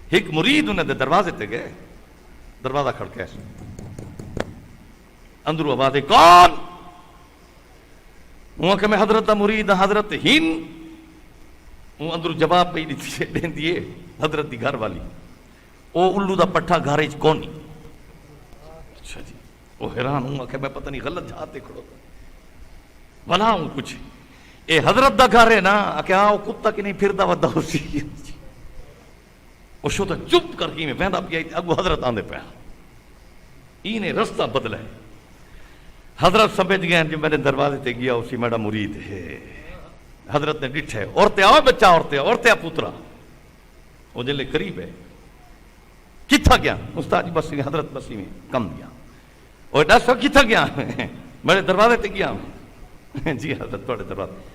ایک مرید انہوں دے دروازے تے گئے دروازہ کھڑکے اندرو آواز ہے کون وہ کہ میں حضرت دا مرید حضرت ہند وہ اندرو جواب پہ دین دیے حضرت دی گھر والی او الو دا پٹھا گھارے چ کونی. اچھا جی وہ حیران ہوں کہ میں پتہ نہیں غلط جاتے کھڑو بنا ہوں کچھ اے حضرت دا گھر ہے نا کہ آؤ کتا کی نہیں پھر دا ودا ہو سی وہ شو تو چپ کر کی میں پہندا پیا اگو حضرت آندے پیا اینے رستہ بدلا ہے. حضرت سمجھ گئے جو میرے دروازے تے گیا اسی میرا مرید ہے. حضرت نے ڈٹھا ہے عورتیں آؤ بچہ عورتیں پوترا وہ جلے قریب ہے کتھا گیا استاد جی بسی میں حضرت بسی میں کم دیا اور ڈسو کتھا گیا میرے دروازے تے گیا جی حضرت تھوڑے دروازے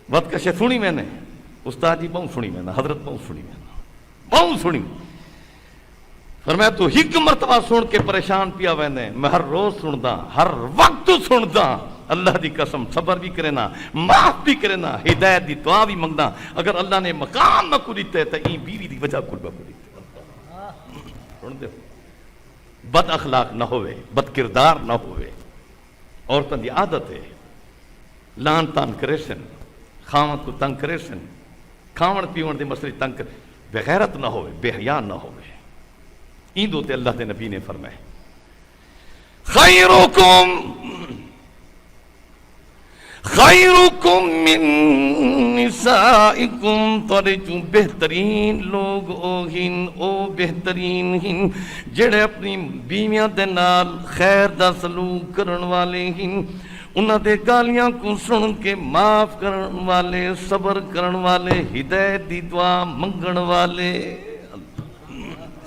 بد کشے سنی میں نے استاد جی بہت سنی میں نے حضرت بہت سنی میں نے بہت سنی فرمایا تو ایک مرتبہ سن کے پریشان پیا ویندے میں ہر روز سندا ہر وقت سندا اللہ دی قسم صبر بھی کرے نا معاف بھی کرے نا ہدایت دی دعا بھی منگدا اگر اللہ نے مقام نہ کو دیتے تے ای بیوی دی وجہ کول کو دیتے سن دے بد اخلاق نہ ہوئے بد کردار نہ ہوئے عورتوں دی عادت ہے لان تان کرے سن خاون کو تنگ کرے سن کھاون پیون دے مسئلے تنگ کرے بغیرت نہ ہوئے بے حیا نہ ہوئے این دو تے اللہ دے نبی نے فرمائے خیرکم من نسائکم تورے چوں بہترین لوگ او بہترین ہن جڑے اپنی بیویاں دے نال خیر دا سلوک کرن والے ہن انہاں دے گالیاں کو سن کے معاف کرن والے صبر کرن والے ہدایت دی دعا منگن والے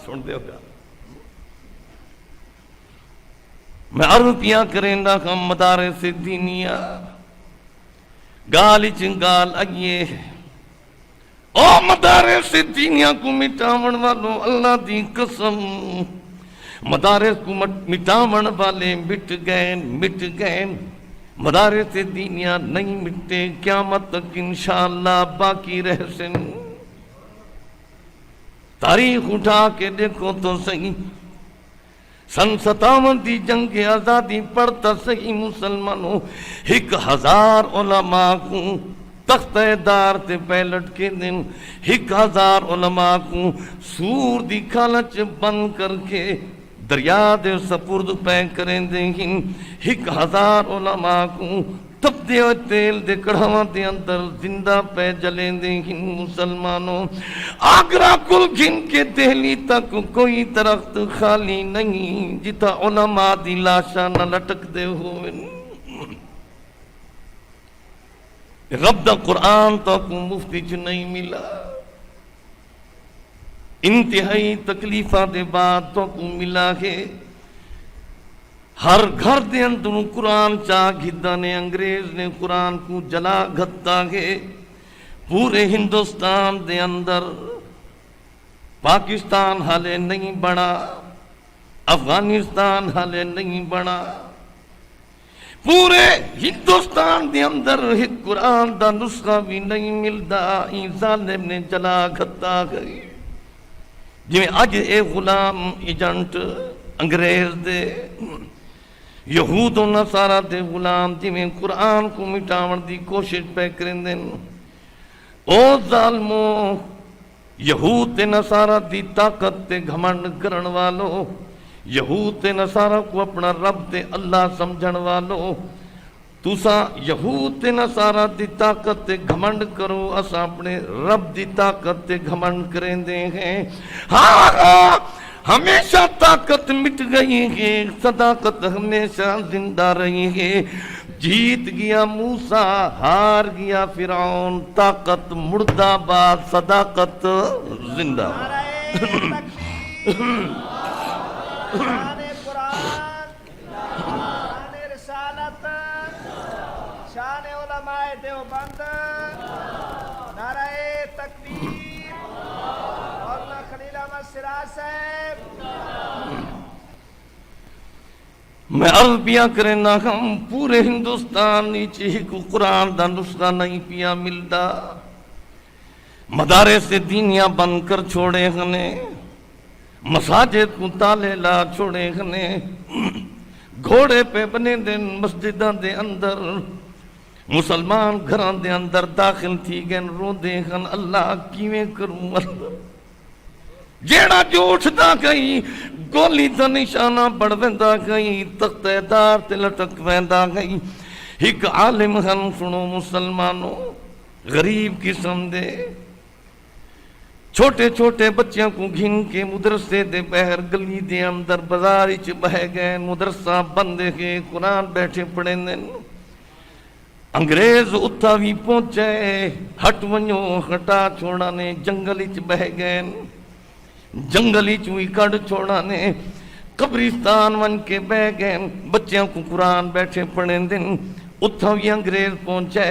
سن دے گا میں عرض پیا کریں دا ہم مدارس دینیا گال چنگال اگیے او مدارس دینیا کو مٹاون والوں اللہ دی قسم مدارس کو مٹاون والے مٹ گئے مدارس دینیا نہیں مٹے قیامت تک انشاءاللہ باقی رہ سن تاریخ اٹھا کے دیکھو تو صحیح سن 57 دی جنگ آزادی پڑھتا صحیح مسلمانوں 1000 علماء کو تخت دار تے پیلٹ کے دن 1000 علماء کو سور دی کھالچ بند کر کے دریا دے سپرد پہ کریں دیں گن 1000 علماء کو تپ دے تیل دے کڑھواں دے اندر زندہ پہ جلیں دیں گن مسلمانوں آگرہ کل گھن کے دہلی تک کوئی درخت خالی نہیں جتا علماء دی لاشاں نہ لٹک دے ہوئے رب دا قرآن تک مفتی چ نہیں ملا انتہائی تکلیفہ دے بعد تو کو ملا ہے ہر گھر دے اندر قرآن چاہ گھدا نے انگریز نے قرآن کو جلا گھتا ہے پورے ہندوستان دے اندر پاکستان حالے نہیں بڑا افغانستان حالے نہیں بڑا پورے ہندوستان دے اندر ایک قرآن دا نسخہ بھی نہیں ملدا ای ظالم نے جلا گھتا گئی جی اج اے غلام ایجنٹ انگریز دے یہود و نصارہ دے غلام جی قرآن کو مٹاون دی کوشش پہ کریں دیں او ظالمو یہود تے نصارہ دی طاقت تے گھمنڈ کرن والو یہود تے نصارہ کو اپنا رب تے اللہ سمجھن والو تُسا یہود تے نصارہ دی طاقت تے گھمنڈ کرو اسا اپنے رب دی طاقت تے گھمنڈ کریں دے ہیں ہاں ہمیشہ طاقت مٹ گئی ہے صداقت ہمیشہ زندہ رہی ہے جیت گیا موسیٰ ہار گیا فرعون طاقت مردہ باد صداقت زندہ شان قرآن شان رسالت شان علماء دیوبند نعرہ تکبیر مولانا خلیل احمد سراج صاحب میں عرض پیا کرنا ہم پورے ہندوستان نیچے کو قرآن دا نسخہ نہیں پیا ملدا مدارس دینیاں بند کر چھوڑے ہنے مساجد کو تالے لا چھوڑے ہنے گھوڑے پہ بنے دن مسجداں دے اندر مسلمان گھران دے اندر داخل تھی گئن رو دے ہن اللہ کیویں کروں جیڑا جو اٹھتا گئی گولی تا نشانہ بڑھ ویندا گئی تخت دار تے لٹک ویندا گئی ایک عالم ہن سنو مسلمانوں غریب قسم دے چھوٹے چھوٹے بچیاں کو گھن کے مدرسے دے بہر گلی دے اندر بازاری چ بہ گئے مدرسہ بندے کے قرآن بیٹھے پڑھیں دن انگریز اتھا بھی پہنچے ہٹ ونجو ہٹا چھوڑا نے جنگلی چ بہ گئے جنگلی چوئی کڑ چھوڑا نے قبرستان ون کے بہ گئے بچیاں کو قرآن بیٹھے پڑھیں دن اتھا بھی انگریز پہنچے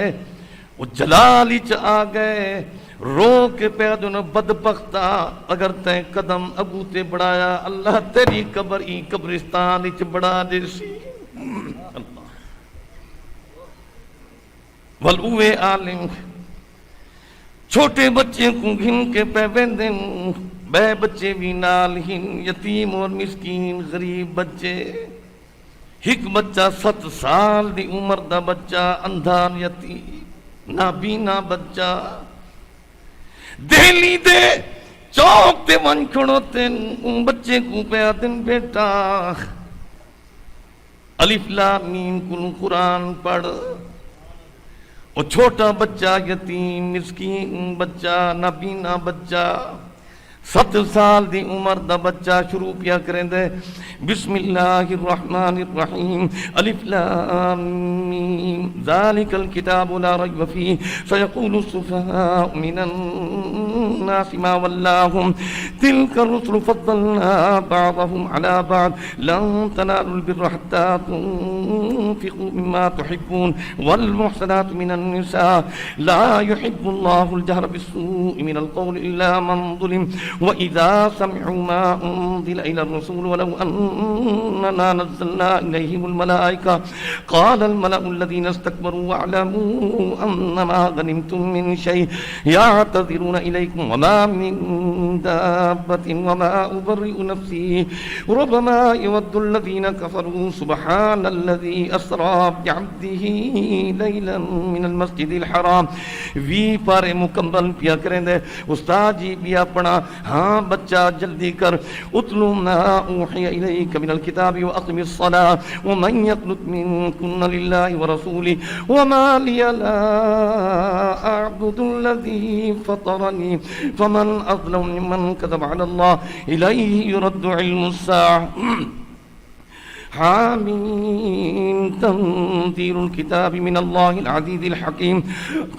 وہ جلالی چ آ گئے رو کے پیادن بدبختہ اگر تے قدم اگو تے بڑھایا اللہ تیری قبر ای قبرستان اچ بڑھا دے سی والوے عالم چھوٹے بچے کو گھن کے پہ بندن بے بچے بھی نال ہن یتیم اور مسکین غریب بچے ایک بچہ 7 سال دی عمر دا بچہ اندھا یتیم نابینا بچہ دہلی دے چوک تے ون کھڑو تین بچے کو پہ دن بیٹا الف لام میم کل قرآن پڑھ وہ چھوٹا بچہ یتیم مسکین بچہ نابینا بچہ 7 سال دی عمر دا بچہ شروع کیا کریں دے بسم اللہ الرحمن الرحیم الف لام میم ذالک الکتاب لا ریب فیہ سیقول السفہاء من الناس ما ولاہم تلک الرسل فضلنا بعضهم على بعض لن تنالوا البر حتى تنفقوا مما تحبون والمحسنات من النساء لا يحب الله الجهر بالسوء من القول إلا من ظلم وَإِذَا سَمِعُوا مَا أُنزِلَ إِلَى الرَّسُولِ وَلَوْ أَنَّنَا نَزَّلْنَا إِلَيْهِمُ الْمَلَائِكَةَ قَالَ الْمَلَأُ الَّذِينَ اسْتَكْبَرُوا وَاعْلَمُوا أَنَّمَا غَنِمْتُم مِّن شَيْءٍ يَعْتَذِرُونَ إِلَيْكُمْ وَمَا مِن دَابَّةٍ وَمَا أُبَرِّئُ نَفْسِي رُبَمَا يَوَدُّ الَّذِينَ كَفَرُوا سُبْحَانَ الَّذِي أَسْرَىٰ بِعَبْدِهِ لَيْلًا مِّنَ الْمَسْجِدِ الْحَرَامِ وی پارے مکمل پیا کریں دے استاد جی بھی اپنا ہاں بچہ جلدی کر اتلو ما اوحی الیک من الکتاب واقم الصلاة ومن یقنط منکن للہ ورسولہ وما لی لا اعبد الذی فطرنی فمن اظلم ممن کذب علی اللہ الیہ یرد علم الساعة حامیم تنزیل الكتاب من اللہ العزیز الحکیم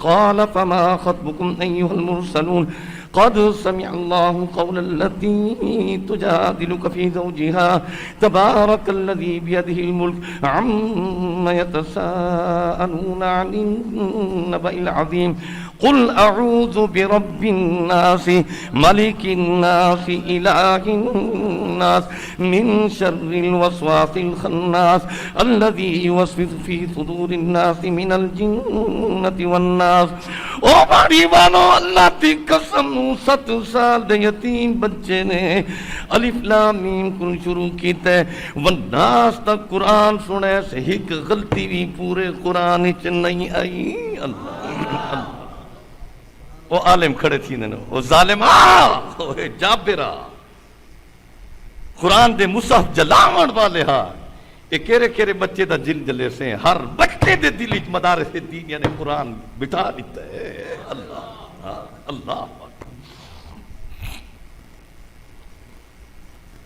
قال فما خطبکم ایها المرسلون قد سمع الله قول التي تجادلك في زوجها تبارك الذي بيده الملك عما يتساءلون عن النبأ العظيم قل أعوذ برب الناس ملك الناس إله الناس من شر الوسواس الخناس الذي يوسوس في صدور الناس من الجنة والناس او بڑی بانو اللہ تی قسم 7 سال دے یتیم بچے نے الف لام میم کل شروع کیتا ہے والناس تک قرآن سنے سے ایک غلطی بھی پورے قرآن چ نہیں آئی اللہ وہ عالم کھڑے تھی نے وہ ظالم وہ جابرہ قرآن دے مصحف جلاون والے ہاں یہ کیرے کیرے بچے دا جل جلے سے ہر بچے دے دل اچ مدارس دین یعنی قرآن بٹھا دیتا ہے اللہ اللہ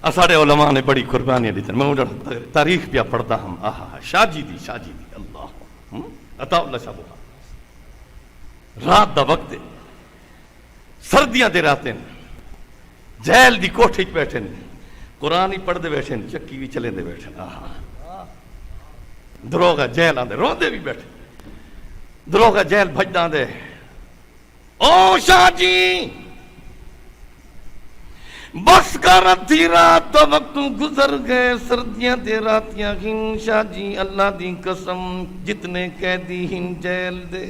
اساڑے علماء نے بڑی قربانیاں دیتے میں تاریخ پہ پڑھتا ہم شاہ جی دی اللہ عطا اللہ شاہ بخار رات دا وقت سردیاں دے راتیں جیل دی کوٹھی بیٹھے قرآن ہی پڑھ دے بیٹھے چکی بھی چلے دے بیٹھے دروگا جیل آندے رو دے بھی بیٹھے دروگا جیل بھج دے او شاہ جی بس کر ادھی رات تو وقت گزر گئے سردیاں دے راتیاں ہن شاہ جی اللہ دی قسم جتنے قیدی ہن جیل دے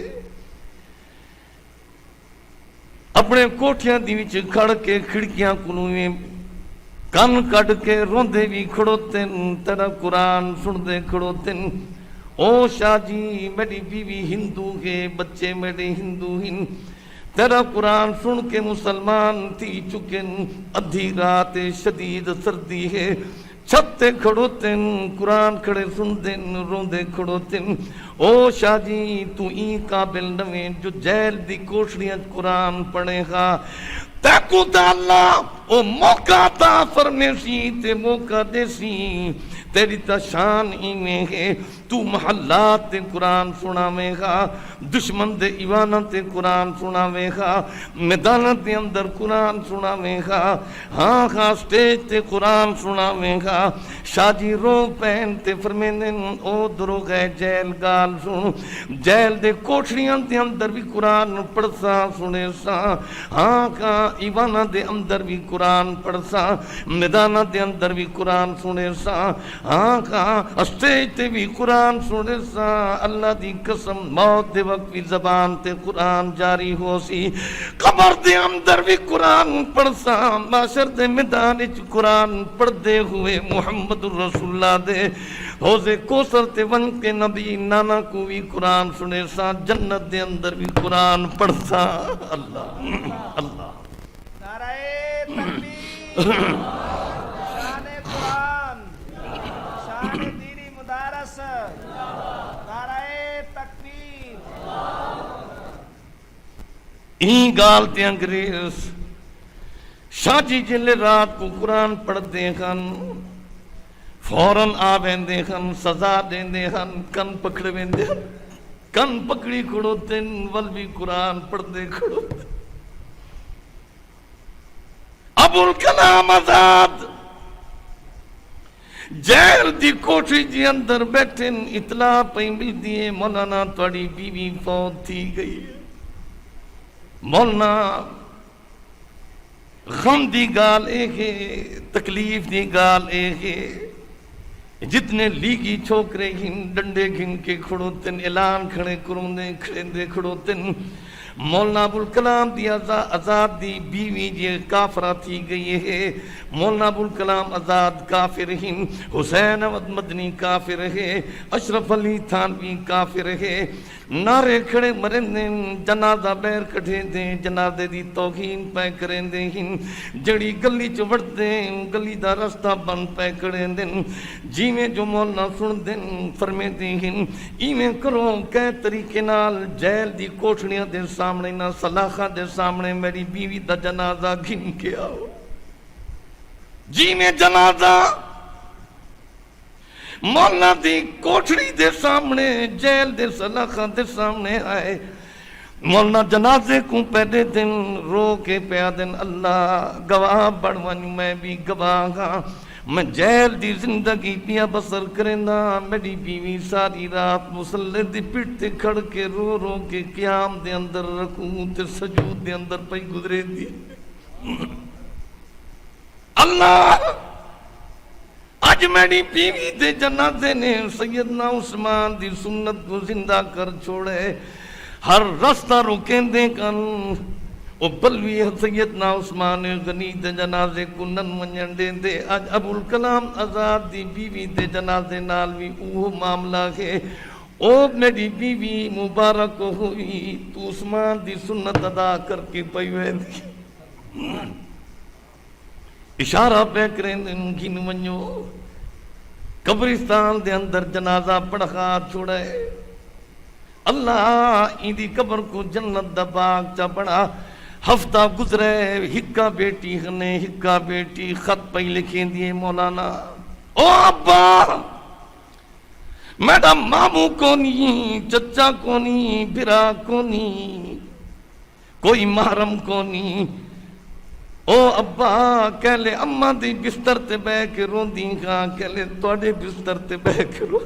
اپنے کوٹھیاں دی وچ کھڑ کے کھڑکیاں کنویں کن کٹ کے روندے بھی کھڑوتن تیرا قرآن سن دے کھڑوتن او شاہ جی میری بیوی ہندو ہے بچے میرے ہندو ہیں تیرا قرآن سن کے مسلمان تھی چکن ادھی رات شدید سردی ہے چھتے کھڑوتن قرآن کھڑے سن دن روندے کھڑوتن او شاہ جی تو ای قابل نویں جو جیل دی کوٹھڑیاں قرآن پڑھے گا تیکو تا اللہ او موقع تا فرمیسی تے موقع دیسی تیری تا شان ہی میں ہے تو محلات تے قرآن سناویں گا، دشمن دے ایواناں تے قرآن سناویں گا، میداناں تے اندر قرآن سناویں گا، ہاں ہاں سٹیج تے قرآن سناویں گا۔ شاہ جی رو پین تے فرمیندن او دروغ ہے جیل گال سن، جیل دے کوٹھڑیاں دے اندر بھی قرآن پڑھسا سنے سا، ہاں ہاں ایواناں دے اندر بھی قرآن پڑھسا، میداناں دے اندر بھی قرآن سنے سا، ہاں ہاں اسٹیج تے بھی قرآن سنے سا۔ اللہ دی قسم موت دے وقت بھی زبان تے قرآن جاری ہو سی، قبر دے اندر بھی قرآن پڑھسا، معاشر دے میدان وچ قرآن پڑھدے ہوئے محمد رسول اللہ دے حوضے کوثر تے ون کے نبی نانا کو بھی قرآن سنے سا، جنت دے اندر بھی قرآن پڑھسا۔ اللہ اللہ نعرہ تکبیر، شان قرآن، شان دینی مدارس، نعرہ تکبیر۔ این گال تے انگریز شاہ جی جلے رات کو قرآن پڑھ دے ہن فوراً آ ویندے ہن، سزا دیندے ہن، کن پکڑ ویندے ہن، کن پکڑی کھڑو تن ول بھی قرآن پڑھ دے کھڑو تن۔ ابو الکلام آزاد جیل دی کوٹھی جی اندر بیٹھن، اطلاع پئی مل دیے مولانا تواڈی بیوی فوت تھی گئی ہے۔ مولانا غم دی گال اے ہے، تکلیف دی گال اے ہے، جتنے لیگی چھوکرے ہن ڈنڈے گھن کے کھڑوتن، اعلان کھڑے کروندے کھڑے کھڑوتن۔ مولانا ابوالکلام دی آزاد دی بیوی جی کافرہ تھی گئی ہے، مولانا ابوالکلام آزاد کافر ہن، حسین احمد مدنی کافر ہے، اشرف علی تھانوی کافر ہے۔ نعرے کھڑے مرندے، جنازہ بیر کٹھے دے، جنازے دی توہین پہ کریں دے ہن، جڑی گلی چ وڑدے گلی دا رستہ بند پہ کریں دن، جیویں جو مولانا سن دن فرمے دے ہن، ایویں کرو کہ طریقے نال جیل دی کوٹھڑیاں دے سامنے نہ سلاخاں دے سامنے میری بیوی دا جنازہ گھن کے آؤ۔ جیویں جنازہ مولانا دی کوٹھڑی دے سامنے جیل دے سلاخاں دے سامنے آئے، مولانا جنازے کو پہلے دن رو کے پیا دن، اللہ گواہ بڑھوان میں بھی گواہ ہاں، میں جیل دی زندگی پیا بسر کرنا، میری بیوی ساری رات مسلح دی پٹ تے کھڑ کے رو رو کے قیام دے اندر رکوع تے سجود دے اندر پئی گزرے دی۔ اللہ آج میری بیوی دے جنازے نے سیدنا عثمان دی سنت کو زندہ کر چھوڑے، ہر رستہ رکیں دے کن او بلوی سیدنا عثمان غنی دے جنازے کو نن منجن دے دے۔ آج ابوالکلام آزاد دی بیوی دے جنازے نال بھی وہ معاملہ ہے، او میری بیوی مبارک ہوئی تو عثمان دی سنت ادا کر کے پئی دی۔ اشارہ پہ کریں دن گھن ونجو، قبرستان دے اندر جنازہ پڑھا چھوڑے، اللہ این دی قبر کو جنت دا باغ چا پڑھا۔ ہفتہ گزرے، ہکا بیٹی ہنے ہکا بیٹی خط پہ لکھیں دیے، مولانا او ابا میڈم ماموں کونی، چچا کونی، برا کونی، کوئی محرم کونی، او ابا کہلے اماں دی بستر تے بہ کے روندی ہاں، کہلے تواڈے بستر تے بہ کے رو،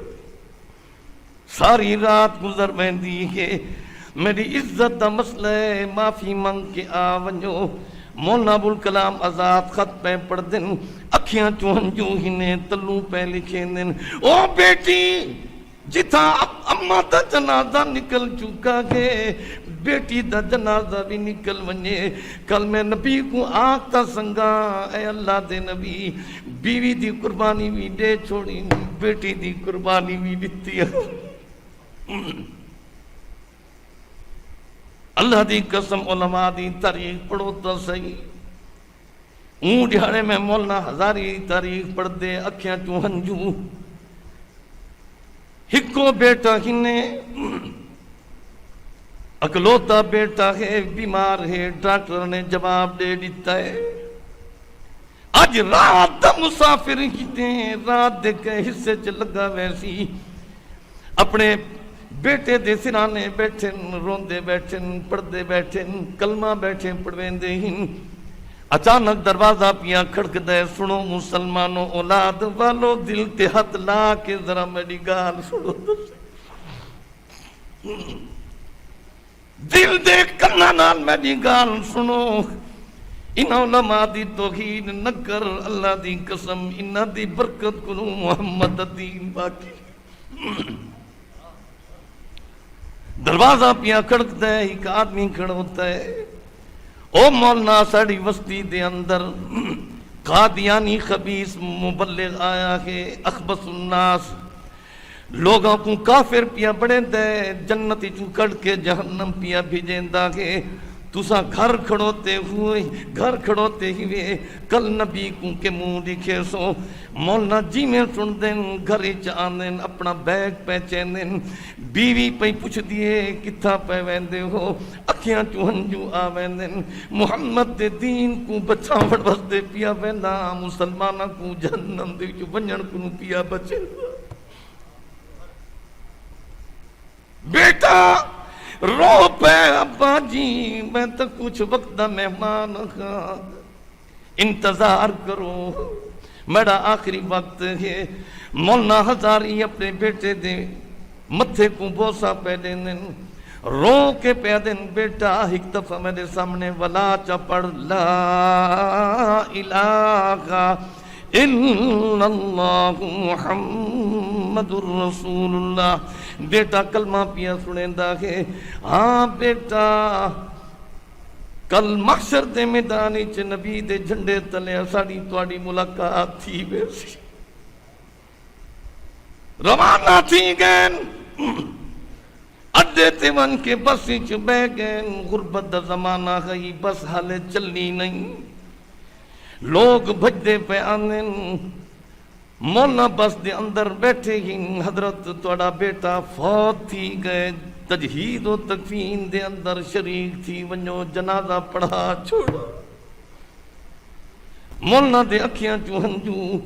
ساری رات گزر ویندی ہے، میری عزت دا مسئلہ ہے، معافی منگ کے آ ونجو۔ مولانا ابوالکلام آزاد خط پہ پڑھ دن، اکھیاں چونجو ہنے تلو پہ لکھیں دن، او بیٹی جتھاں اماں دا جنازہ نکل چکا ہے، بیٹی دا جنازہ بھی نکل ونجے۔ کل میں نبی کو آکتا سنگا، اے اللہ دے نبی بیوی دی قربانی بھی دے چھوڑی، بیٹی دی قربانی بھی دیتی ہے۔ اللہ دی قسم علماء دی تاریخ پڑھو تو صحیح، اون ڈھاڑے میں مولانا ہزاری تاریخ پڑھ دے، اکھیاں چوں ہنجو، ہکو بیٹا ہنے اکلوتا بیٹا ہے، بیمار ہے، ڈاکٹر نے جواب دے دیتا ہے، آج رات دا مسافر ہی دیں، رات دے کے حصے چ لگا ویسی، اپنے بیٹے دے سرانے بیٹھے روندے بیٹھے پڑھدے بیٹھے کلمہ بیٹھے پڑھویندے ہن اچانک دروازہ پیا کھڑک دے سنو مسلمانوں اولاد والو دل تے ہاتھ لا کے ذرا میری گال سنو دل دے کنا نال میری گال سنو ان علماء دی توہین نہ کر اللہ دی قسم انہاں دی برکت کو محمد دین باقی دروازہ پیا کھڑکتا ہے ایک آدمی کھڑوتا ہے او مولانا ساڑی وسطی دے اندر قادیانی خبیث مبلغ آیا ہے اخبث الناس لوگوں کو کافر پیا بڑے دے جنتی چو کڑ کے جہنم پیا بھیجیندہ ہے تسا گھر کھڑوتے ہوئے کل نبی کو کے منہ دکھے سو مولانا جی میں سن دیں گھر چاند دیں اپنا بیگ پہچین دیں بیوی پہ پوچھ دیے کتھا پہ ویندے ہو اکھیاں چوہنجو آ ویندے محمد دے دین کو بچا وڑ بستے پیا ویندا مسلمانہ کو جہنم دے جو ونجن کو پیا بچے بیٹا رو پہ ابا جی میں تو کچھ وقت دا مہمان ہاں انتظار کرو میرا آخری وقت ہے مولانا ہزاری اپنے بیٹے دے متھے کو بوسا پہ دین رو کے پہ دین بیٹا ایک دفعہ میرے سامنے ولا چا پڑھ لا الہ الا اللہ محمد الرسول اللہ بیٹا کلمہ پیا سنیندہ ہے ہاں بیٹا کل محشر دے میدانی چ نبی دے جھنڈے تلے ساڑی توڑی ملاقات تھی بیسی روانہ تھی گئن اڈے تے ون کے بسی چ بے گئن غربت دا زمانہ گئی بس حالے چلنی نہیں لوگ بھجدے پہ آنن مولانا بس دے اندر بیٹھے ہی حضرت توڑا بیٹا فوت تھی گئے تجہید و تکفین دے اندر شریک تھی ونجو جنازہ پڑھا چھوڑا مولانا دے اکھیاں چوہنجو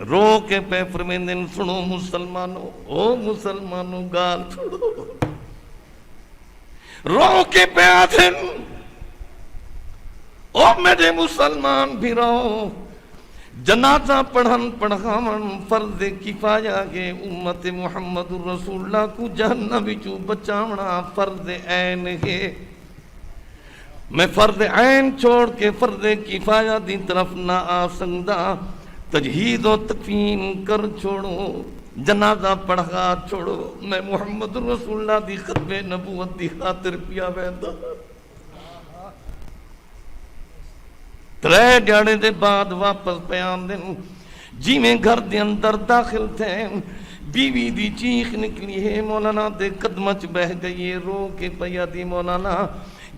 رو کے پہ فرمیندن سنو مسلمانوں او مسلمانوں گال چھوڑو رو کے پہ آدھن او میرے مسلمان بھی رہو جنازہ پڑھن پڑھاون فرض کفایہ کے امت محمد رسول اللہ کو جہنم وچوں بچاونا فرض عین ہے میں فرض عین چھوڑ کے فرض کفایہ دی طرف نہ آ سکدا تجہید و تکفین کر چھوڑو جنازہ پڑھا چھوڑو میں محمد رسول اللہ دی ختم نبوت دی خاطر پیا ویندا ترے جاڑے دے بعد واپس بیان دن جی میں گھر دے اندر داخل تھے بیوی دی چیخ نکلی ہے مولانا دے قدمچ بہ گئی رو کے پیا دی مولانا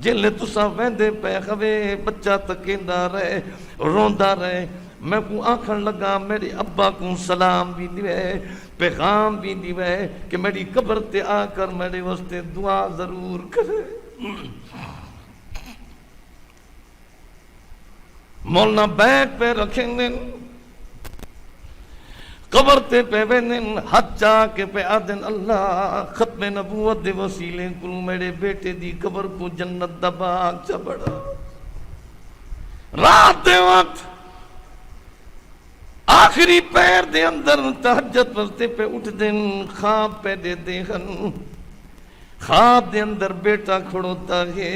جلے تسا ویندے پہ خوے بچہ تکیندہ رہے روندہ رہے میں کو آنکھن لگا میرے ابا کو سلام بھی دیوے پیغام بھی دیوے کہ میری قبر تے آ کر میرے واسطے دعا ضرور کرے مولانا بیگ پہ رکھیں دن قبر تے پہ ویندن ہاتھ چاہ کے پہ آدن اللہ ختم نبوت دے وسیلے کو میرے بیٹے دی قبر کو جنت دا باغ چا بڑا رات دے وقت آخری پیر دے اندر تہجد وستے پہ اٹھ دن خواب پہ دے دیکھن خواب دے اندر بیٹا کھڑوتا ہے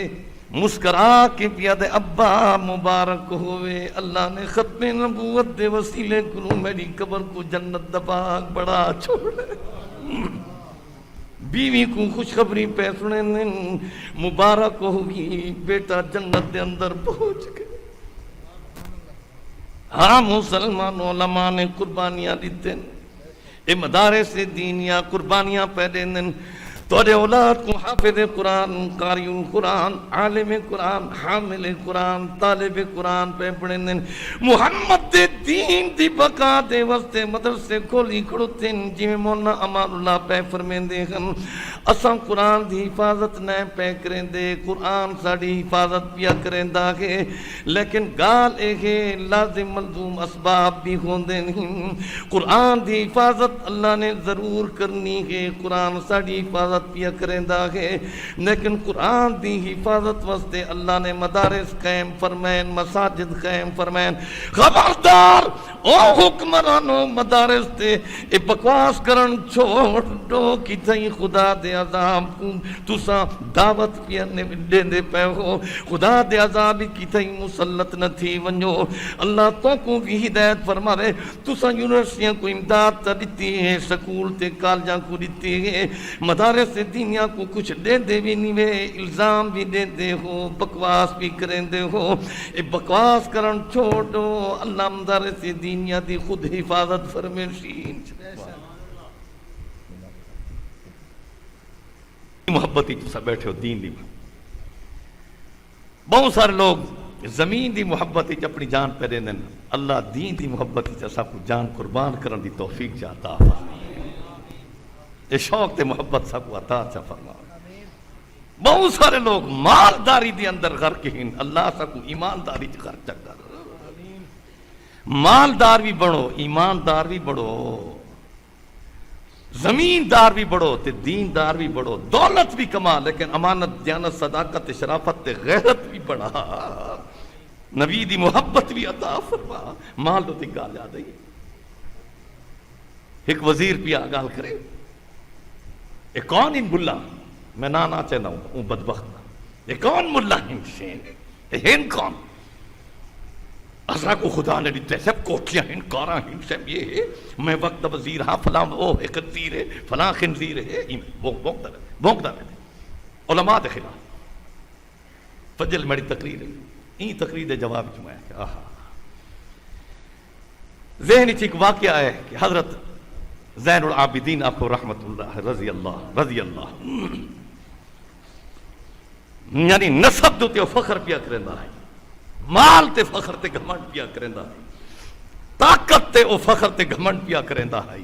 مسکرا کے پیا دے ابا مبارک ہوئے اللہ نے ختم نبوت دے وسیلے کو میری قبر کو جنت دا باغ بڑا چھوڑے بیوی کو خوشخبری پہ سنے مبارک ہوئی بیٹا جنت دے اندر پہنچ گئے ہاں مسلمان علماء نے قربانیاں دیتے اے مدارس دینیاں قربانیاں پہ دین تھوڑے اولاد کو حافظ قرآن، قاری القرآن، عالم قرآن، حامل قرآن، طالب قرآن پہ پڑھیں دن محمد دے دین دی بقا دے واسطے مدرسے کھولی کھڑوتے جی میں مولانا امان اللہ پہ فرمیں دے ہم اساں قرآن دی حفاظت نہ پہ کریں دے، قرآن ساڑی حفاظت پیا کریں دا ہے، لیکن گال اے لازم ملزوم اسباب بھی ہوندے نہیں۔ قرآن دی حفاظت اللہ نے ضرور کرنی ہے، قرآن ساڑی حفاظت پیا کریندا ہے، لیکن قرآن دی حفاظت واسطے اللہ نے مدارس قائم فرمائن، مساجد قائم فرمائن۔ خبردار او حکمرانو مدارس تے اے بکواس کرن چھوڑ دو کہ تھی خدا دے عذاب کو تساں دعوت پیا دیندے پے ہو، خدا دے عذاب کی تھی مسلط نہ تھی ونجو۔ اللہ تو کو بھی ہدایت فرماوے، تساں یونیورسٹیاں کو امداد تا دیتی ہے، سکول تے کالجاں کو دیتی ہے، مدارس سے دنیا کو کچھ دے دے بھی نہیں وے، الزام بھی دے دے ہو، بکواس بھی کریں دے ہو، اے بکواس کرن چھوڑو، اللہ مدارس سے دنیا دی خود حفاظت فرمیشین۔ محبتی تسا بیٹھے ہو دین دی، بہت سارے لوگ زمین دی محبتی چ اپنی جان پہ دین، اللہ دین دی محبتی چ سب کو جان قربان کرن دی توفیق چاہتا فرمائے، یہ شوق تے محبت سب کو عطا چا فرما۔ بہت سارے لوگ مالداری دی اندر غرق ہیں، اللہ سب کو ایمانداری چ غرق چا کر، مالدار بھی بڑھو، ایماندار بھی بڑھو، زمیندار بھی بڑھو تے دیندار بھی بڑھو، دولت بھی کما لیکن امانت، دیانت، صداقت، شرافت تے غیرت بھی بڑھا، نبی دی محبت بھی عطا فرما۔ مال تو تی گال یاد ہے، ایک وزیر پیا گال کرے، یہ کون ان ملا، میں نانا چاہنا ہوں بدبخت، یہ کون ملا ہند شین، یہ ہند کون، اسا کو خدا نے دیتے سب کوٹیاں ہند، کاراں ہند سب یہ ہے، میں وقت وزیر ہاں فلاں وہ ہے خنزیر ہے، فلاں خنزیر ہے، بھونکتا رہتے علماء دے خلاف۔ فجل میری تقریر ہے، این تقریر دے جواب میں کہ آہا ذہنی چیک واقعہ ہے کہ حضرت زین العابدین آپ کو رحمت اللہ رضی اللہ یعنی نسب دو تے فخر پیا کرندا ہے، مال تے فخر تے گھمنڈ پیا کرندا ہے، طاقت تے او فخر تے گھمنڈ پیا کرندا ہے۔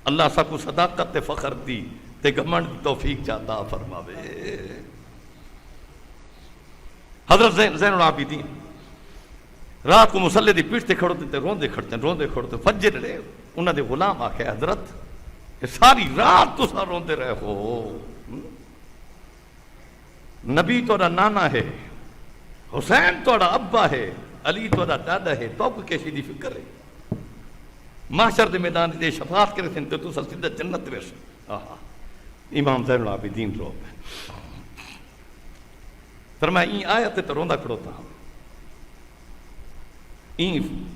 اللہ سب کو صداقت تے فخر دی تے گھمنڈ دی توفیق چاہتا فرماوے۔ حضرت زین العابدین رات کو مسلح دی پیٹھ تے کھڑوتے تے روندے کھڑتے فجر رہے، انہاں دے غلام آکھے حضرت یہ ساری رات تو سا روندے رہے ہو، نبی توڑا نانا ہے، حسین توڑا ابا ہے، علی توڑا دادا ہے، تو کو کیسی دی فکر ہے، محشر دے میدان دے شفاعت کرے سن تو سا سیدھا جنت ویس۔ امام زین العابدین رو فرمایا این آیت تے روندا کھڑوتا ہم،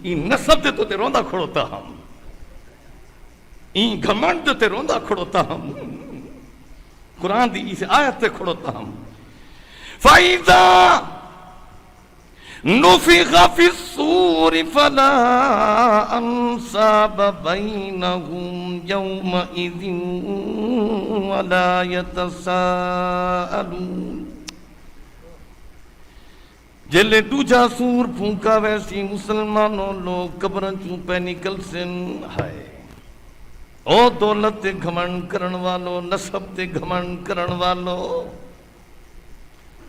این نسب دے تو تے روندا کھڑوتا ہم، این گھمنڈ تے روندا کھڑوتا ہم، قرآن دی اس آیت تے کھڑوتا ہم۔ فَإِذَا نُفِخَ فِي الصُّورِ فَلَا أَنْسَابَ بَيْنَهُمْ يَوْمَئِذٍ وَلَا يَتَسَاءَلُونَ۔ جلے دوجا سور پھونکا ویسی مسلمانوں لوگ قبرن چوں پہ نکل سن ہے، او دولت تے گھمنڈ کرن والو، نسب تے گھمنڈ کرن والو،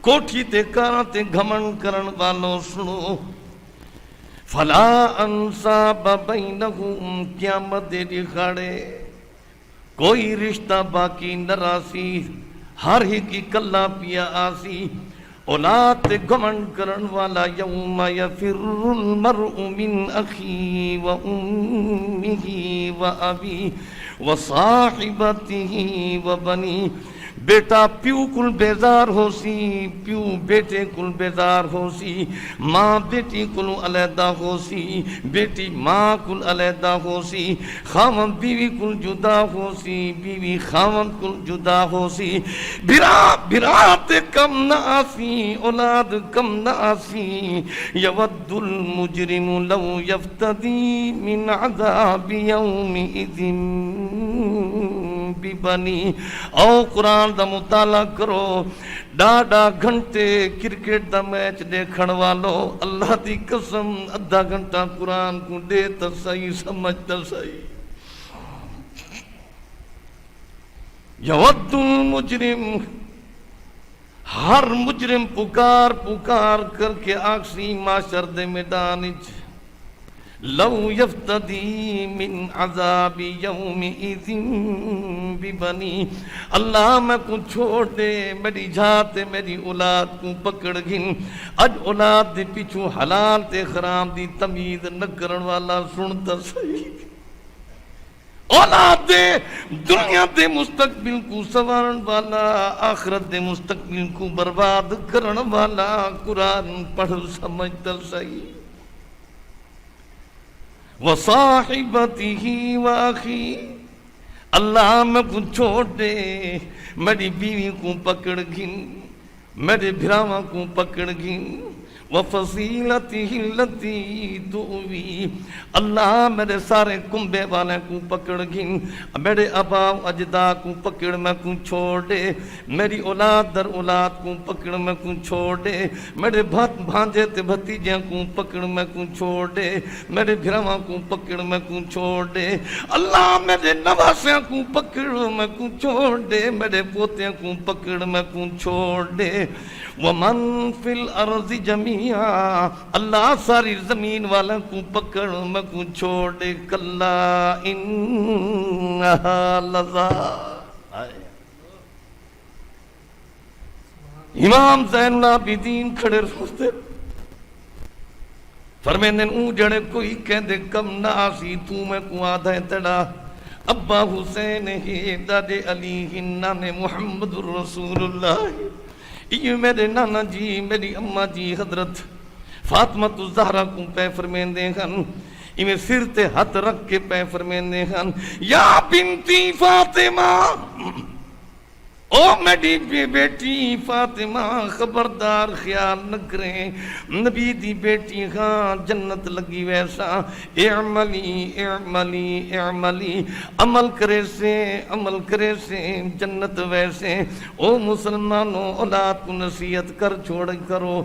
کوٹھی تے کاراں تے گھمنڈ کرن والو سنو، فلا انصاب بینہم، قیامت دے دکھاڑے کوئی رشتہ باقی نہ راسی، ہر ہی کی کلا پیا آسی، اولاد تے گھمنڈ کرن والا یوم یفر المرء من اخی و امی و ابی و صاحبتی و بنی، بیٹا پیو کل بیزار ہو سی، پیو بیٹے کل بیزار ہو سی، ماں بیٹی کل علیحدہ ہو سی، بیٹی ماں کل علیحدہ ہو سی، خاون بیوی کل جدا ہو سی، بیوی خاون کل جدا ہو سی، برات کم نہ آسی، اولاد کم نہ آسی، یود المجرم لو یفتدی من عذاب یومئذ ببنی او قرآن دا مطالعہ کرو ڈاڈا گھنٹے کرکٹ دا میچ دیکھن والو اللہ دی قسم ادھا گھنٹہ قرآن کو دے تا صحیح سمجھ تا صحیح یود المجرم ہر مجرم پکار پکار کر کے آکسی معاشر دے میدان لو یفتدی من عذاب یومئذ ببنی اللہ میں کو چھوڑ دے میری جھاتے میری اولاد کو پکڑ گن اج اولاد دے پیچھو حلال تے حرام دی تمیز نہ کرن والا سنتا صحیح اولاد دے دنیا دے مستقبل کو سوارن والا آخرت دے مستقبل کو برباد کرن والا قرآن پڑھ سمجھتا صحیح وصاحبتہ واخی اللہ میں کو چھوڑ دے میری بیوی کو پکڑ گن میرے بھراواں کو پکڑ گن وفصیلتہ التی تؤوی اللہ میرے سارے کنبے والے کو پکڑ گن میرے ابا اجداد کو پکڑ میں کو چھوڑ دے میری اولاد در اولاد کو پکڑ میں کو چھوڑ دے میرے بھانجے تے بھتیجے کو پکڑ میں کو چھوڑ دے میرے بھراواں کو پکڑ میں کو چھوڑ دے اللہ میرے نواسیاں کو پکڑ میں کو چھوڑ دے میرے پوتے کو پکڑ میں کو چھوڑ دے ومن فی الارض جميعا اللہ ساری زمین والا کو پکڑ میں کو چھوڑ دے کلا انہا لظا امام زین العابدین کھڑے روتے فرمیندن اون جڑے کوئی کہندے کم نہ آسی تو میں کو آدھا تڑا ابا حسین ہی دادے علی ہنان محمد رسول اللہ یہ میرے نانا جی میری اماں جی حضرت فاطمہ الزہرا کو پہ فرمیندے ہن میں سر تے ہاتھ رکھ کے پہ فرمیندے ہن یا بنتی فاطمہ او میری بیٹی فاطمہ خبردار خیال نہ کریں نبی دی بیٹی ہاں جنت لگی ویسا اعملی اعملی اعملی عمل کرے سے جنت ویسے او مسلمانوں اولاد کو نصیحت کر چھوڑ کرو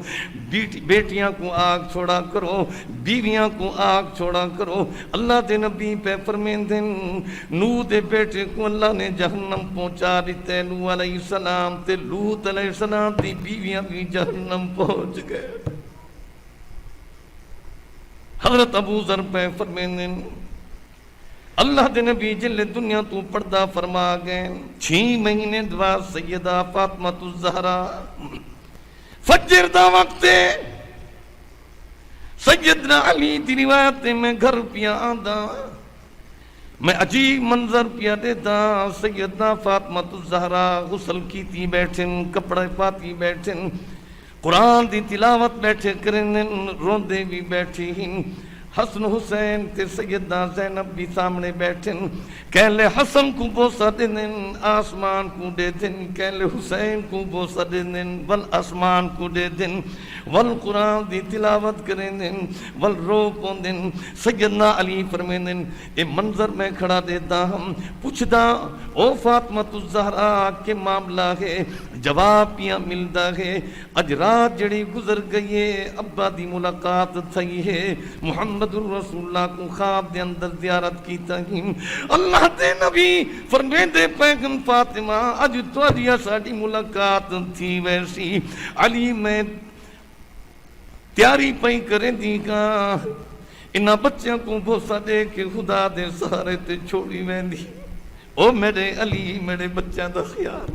بیٹیاں کو آگ چھوڑا کرو بیویاں کو آگ چھوڑا کرو اللہ دے نبی پہ فرمیندن نو دے بیٹے کو اللہ نے جہنم پہنچا دیتے نو علیہ السلام تے لوط علیہ السلام دی بیویاں بھی جہنم پہنچ گئے حضرت ابو ذر پہ فرمیندن اللہ دے نبی جلے دنیا تو پردہ فرما گئے 6 مہینے دعا سیدہ فاطمہ الزہرا فجر دا وقت سیدنا علی دی روایت میں گھر پیا آدھا میں عجیب منظر پیا دیتا سیدنا فاطمہ الزہرا غسل کی تھی بیٹھن کپڑے پاتی بیٹھن قرآن دی تلاوت بیٹھے کرن روندے بھی بیٹھی ہن حسن حسین تے سیدنا زینب بھی سامنے بیٹھن کہلے حسن کو بوسہ دن آسمان کو دے دن کہلے حسین کو بوسہ دن ول آسمان کو دے دن ول قرآن دی تلاوت کریں دن ول رو پون دن سیدنا علی فرمین دن اے منظر میں کھڑا دیتا ہم پوچھتا او فاطمہ الزہرا کے معاملہ ہے جواب پیا ملتا ہے اج رات جڑی گزر گئی ہے ابا دی ملاقات تھی ہے محمد الرسول اللہ کو خواب دے اندر زیارت کی تاہیم اللہ دے نبی فرمین دے پیغم فاطمہ اج تو اجیا ساڑی ملاقات تھی ویسی علی میں تیاری پئی کریں دی گا انہا بچیاں کو بوسہ دے کے خدا دے سارے تے چھوڑی ویندی او میرے علی میرے بچیاں دا خیال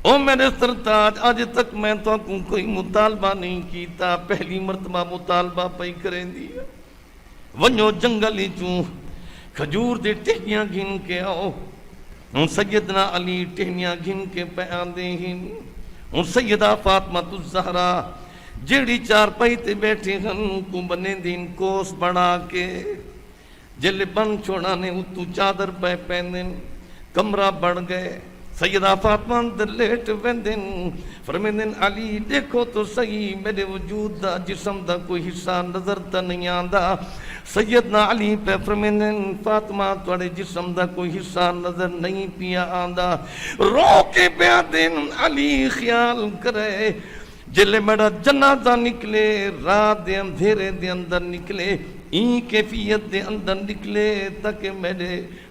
او میرے سرتاج آج تک میں تو کوئی مطالبہ نہیں کیتا پہلی مرتبہ مطالبہ پئی کریں دی ونجو جنگلی چوں کھجور دے ٹہنیاں گھن کے آؤ سیدنا علی ٹہنیاں گھن کے پہ آندے ہن سیدہ فاطمہ الزہرا جیڑی چار پئی تے بیٹھے ہن کو بنے دین کوس بڑھا کے جلے بن چھوڑا نے اتو چادر پہ پہنن کمرہ بڑھ گئے سیدہ فاطمہ اندر لیٹ ویندن فرمیندن علی دیکھو تو صحیح میرے وجود دا جسم دا کوئی حصہ نظر تا نہیں آندا سیدنا علی پہ فرمیندن فاطمہ توڑے جسم دا کوئی حصہ نظر نہیں پیا آندا رو کے پیا دن علی خیال کرے جلے میرا جنازہ نکلے رات دے اندھیرے دے اندر نکلے این کیفیت دے اندر نکلے تاکہ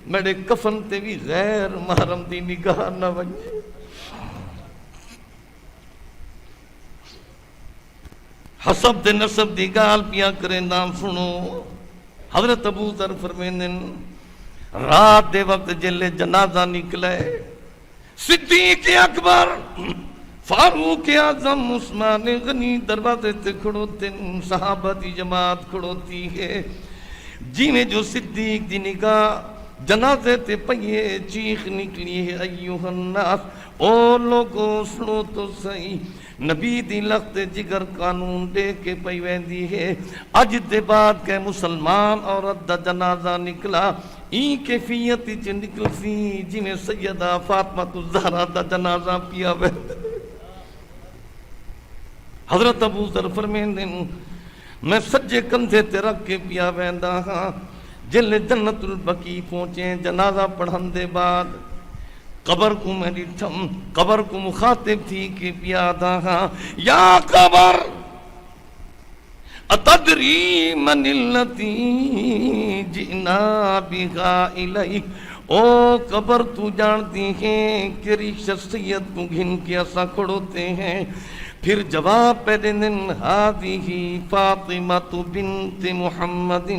میرے کفن تے بھی غیر محرم دی نگاہ نہ ونجے حسب دے نسب دی گال پیا کرے نام سنو حضرت ابو ذر فرمیندن رات دے وقت جلے جنازہ نکلے صدیق اکبر فاروق اعظم عثمان غنی دروازے تے کھڑوتے صحابہ دی جماعت کھڑوتی ہے جی میں جو صدیق دی نگاہ جنازے تے پئیے چیخ نکلی ہے ایوہ الناس او لوگوں سنو تو صحیح نبی دی لخت جگر قانون دے کے پئی ویندی ہے اج دے بعد کہ مسلمان عورت دا جنازہ نکلا این کیفیت چ نکل سی جی میں سیدہ فاطمہ الزہرا دا جنازہ پیا ویندے حضرت ابو ذر فرمیندن میں سجے کندھے تے رکھ کے پیا ویندا ہاں جل جنت البقیع پہنچے جنازہ پڑھن دے بعد قبر کو میں ڈٹھم قبر کو مخاطب تھی کہ پیا دا ہاں یا قبر اتدری من التی جئنا بہا الیک او قبر تو جانتی ہیں کری شخصیت کو گھن کے اسا کھڑوتے ہیں پھر جواب پہ دن ہادی فاطمہ بنت محمد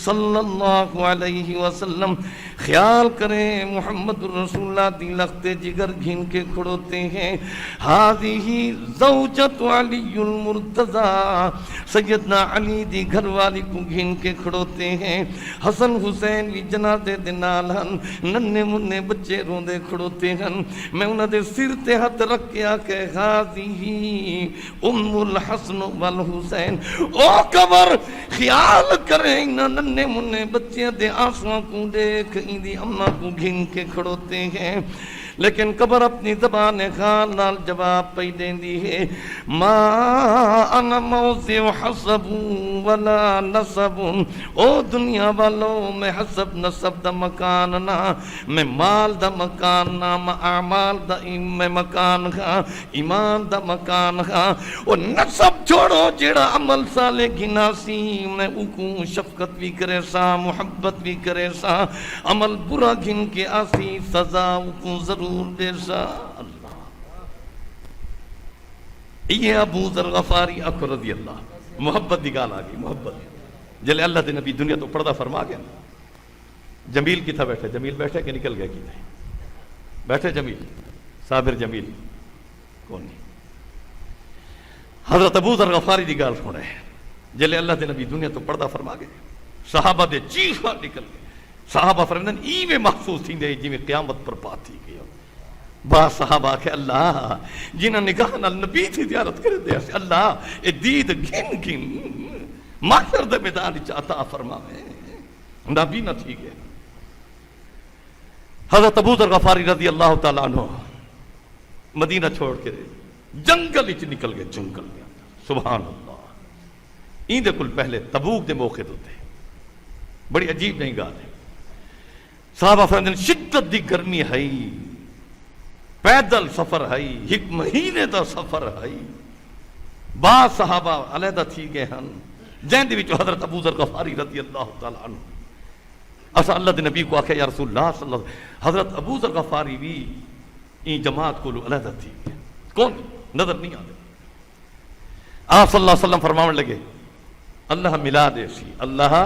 صلی اللہ علیہ وسلم خیال کریں محمد رسول اللہ دی لخت جگر گھن کے کھڑوتے ہیں ہادی زوجت علی المرتضی سیدنا علی دی گھر والی کو گھن کے کھڑوتے ہیں حسن حسین بھی جنازے دے نال ہن ننے منے بچے روندے کھڑوتے ہن میں انہاں دے سر تے ہاتھ رکھ کے آکے ہادی ام الحسن والحسین او قبر خیال کریں ننے منے بچے دے آنسواں کو دیکھ دی اماں کو گھن کے کھڑوتے ہیں لیکن قبر اپنی زبان خان نال جواب پئی دیندی ہے ما انا موضع حسب ولا نسب او دنیا والو میں حسب نسب دا مکان نہ میں مال دا مکان نہ میں اعمال دا میں مکان ہاں ایمان دا مکان ہاں او نسب چھوڑو جڑا عمل صالح گھنا سی میں اوکو شفقت بھی کرے سا محبت بھی کرے سا عمل برا گھن کے آسی سزا اوکو ضرور دیسا اللہ یہ ابو ذر غفاری اکبر رضی اللہ محبت دی گال آگئی محبت جلے اللہ دے نبی دنیا تو پردہ فرما گیا جمیل کی تھا بیٹھے جمیل بیٹھے کہ نکل گیا کی تھے بیٹھے جمیل صابر جمیل کون نہیں حضرت ابو ذر غفاری دی گال سنے جلے اللہ دے نبی دنیا تو پردہ فرما گئے صحابہ دے چیخا نکل گئے صحابہ فرمدن ایویں محسوس تھی دے جی میں قیامت پر پات تھی گئی با صحابہ کہ اللہ جنہاں نگاہ نال نبی تھی زیارت کرے دے اللہ اے دید گھن گھن محشر دے میدان چاہتا فرما میں نبی نہ تھی گئے حضرت ابو ذر غفاری رضی اللہ تعالیٰ عنہ مدینہ چھوڑ کے جنگل اچ نکل گئے جنگل میں سبحان اللہ این دے کل پہلے تبوک دے موقع ہوتے بڑی عجیب نہیں گال ہے صحابہ فرمدن شدت دی گرمی ہے پیدل سفر ہے ایک مہینے دا سفر ہے بعض صحابہ علیحدہ تھی گئے ہن جہن دے وچ حضرت ابو ذر غفاری رضی اللہ تعالیٰ عنہ اسا اللہ دے نبی کو آکھے یا رسول اللہ صلی اللہ علیہ وسلم حضرت ابو ذر غفاری بھی این جماعت کو علیحدہ تھی گئے کون نظر نہیں آتے آپ صلی اللہ علیہ وسلم فرماون لگے اللہ ملا دے سی اللہ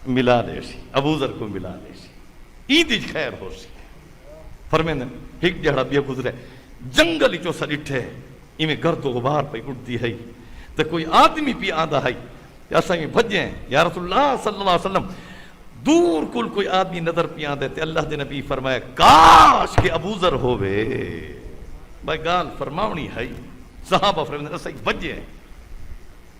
ملا دے سی ابو ذر کو ملا دے سی عید خیر ہو سی فرمیندن ایک جہڑا بیا گزرے جنگل چو سر اٹھے ایمیں گرد و غبار پہ اٹھتی ہے تو کوئی آدمی پی آدھا ہے ایسا ہی بھجیں یا رسول اللہ صلی اللہ علیہ وسلم دور کل کوئی آدمی نظر پی آدھے تے اللہ دے نبی فرمائے کاش کہ ابو ذر ہووے بھائی گال فرماونی ہے صحابہ فرمیندن ایسا ہی بھجیں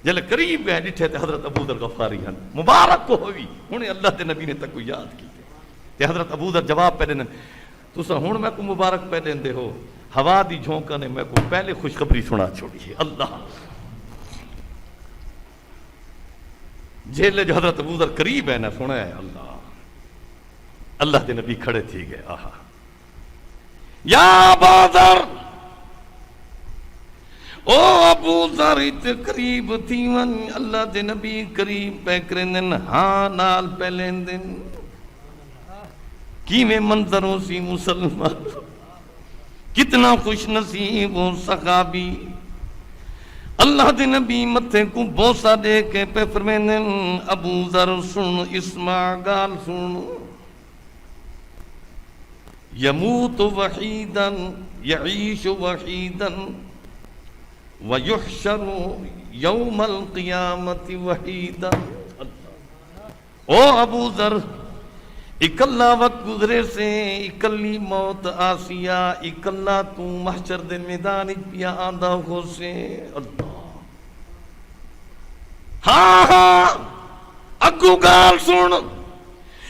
جلے قریب گئے ڈٹھے تے حضرت ابو ذر غفاری ہیں مبارک کو ہوئی انہیں اللہ دے نبی نے تک کو یاد کی تے حضرت ابو ذر جواب پہ دینے تسا ہوں میں کو مبارک پہ دیندے ہو، ہوا دی جھونکا نے میں کو پہلے خوشخبری سنا چھوڑی ہے۔ اللہ جیلے جو حضرت ابو ذر قریب ہے نا سنا ہے، اللہ دے نبی کھڑے تھی گئے، آہا یا ابا ذر، او ابو ذر ات قریب تھی ون، اللہ دے نبی قریب پہ کرندن، ہاں نال پہ لیندن، کیویں منظروں سی مسلمان، کتنا خوش نصیب ہو صحابی، اللہ دے نبی متھے کو بوسا دے کے پہ فرمیندن ابو ذر سن، اسمع گال سن، یموت وحیدا یعیش وحیدا ویحشر یوم القیامت وحیدا۔ او ابو ذر، اکلا وقت گزرے سے، اکلی موت آسیا، اکلا تو محشر دے میدان پیا آندہ ہو سے۔ اللہ ہاں ہاں اگو گال سن،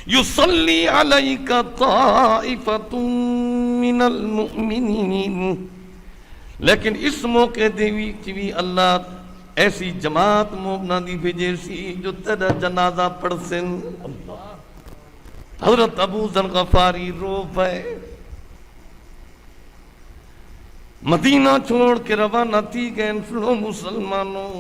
یصلی علیک طائفۃ من المؤمنین، لیکن اس موقع دیوی چوی اللہ ایسی جماعت مومنہ دی بھیجے سی جو تیرا جنازہ پڑھ سن۔ حضرت ابو ذر غفاری رو پے، مدینہ چھوڑ کے روانہ تھی گئے۔ سنو مسلمانوں،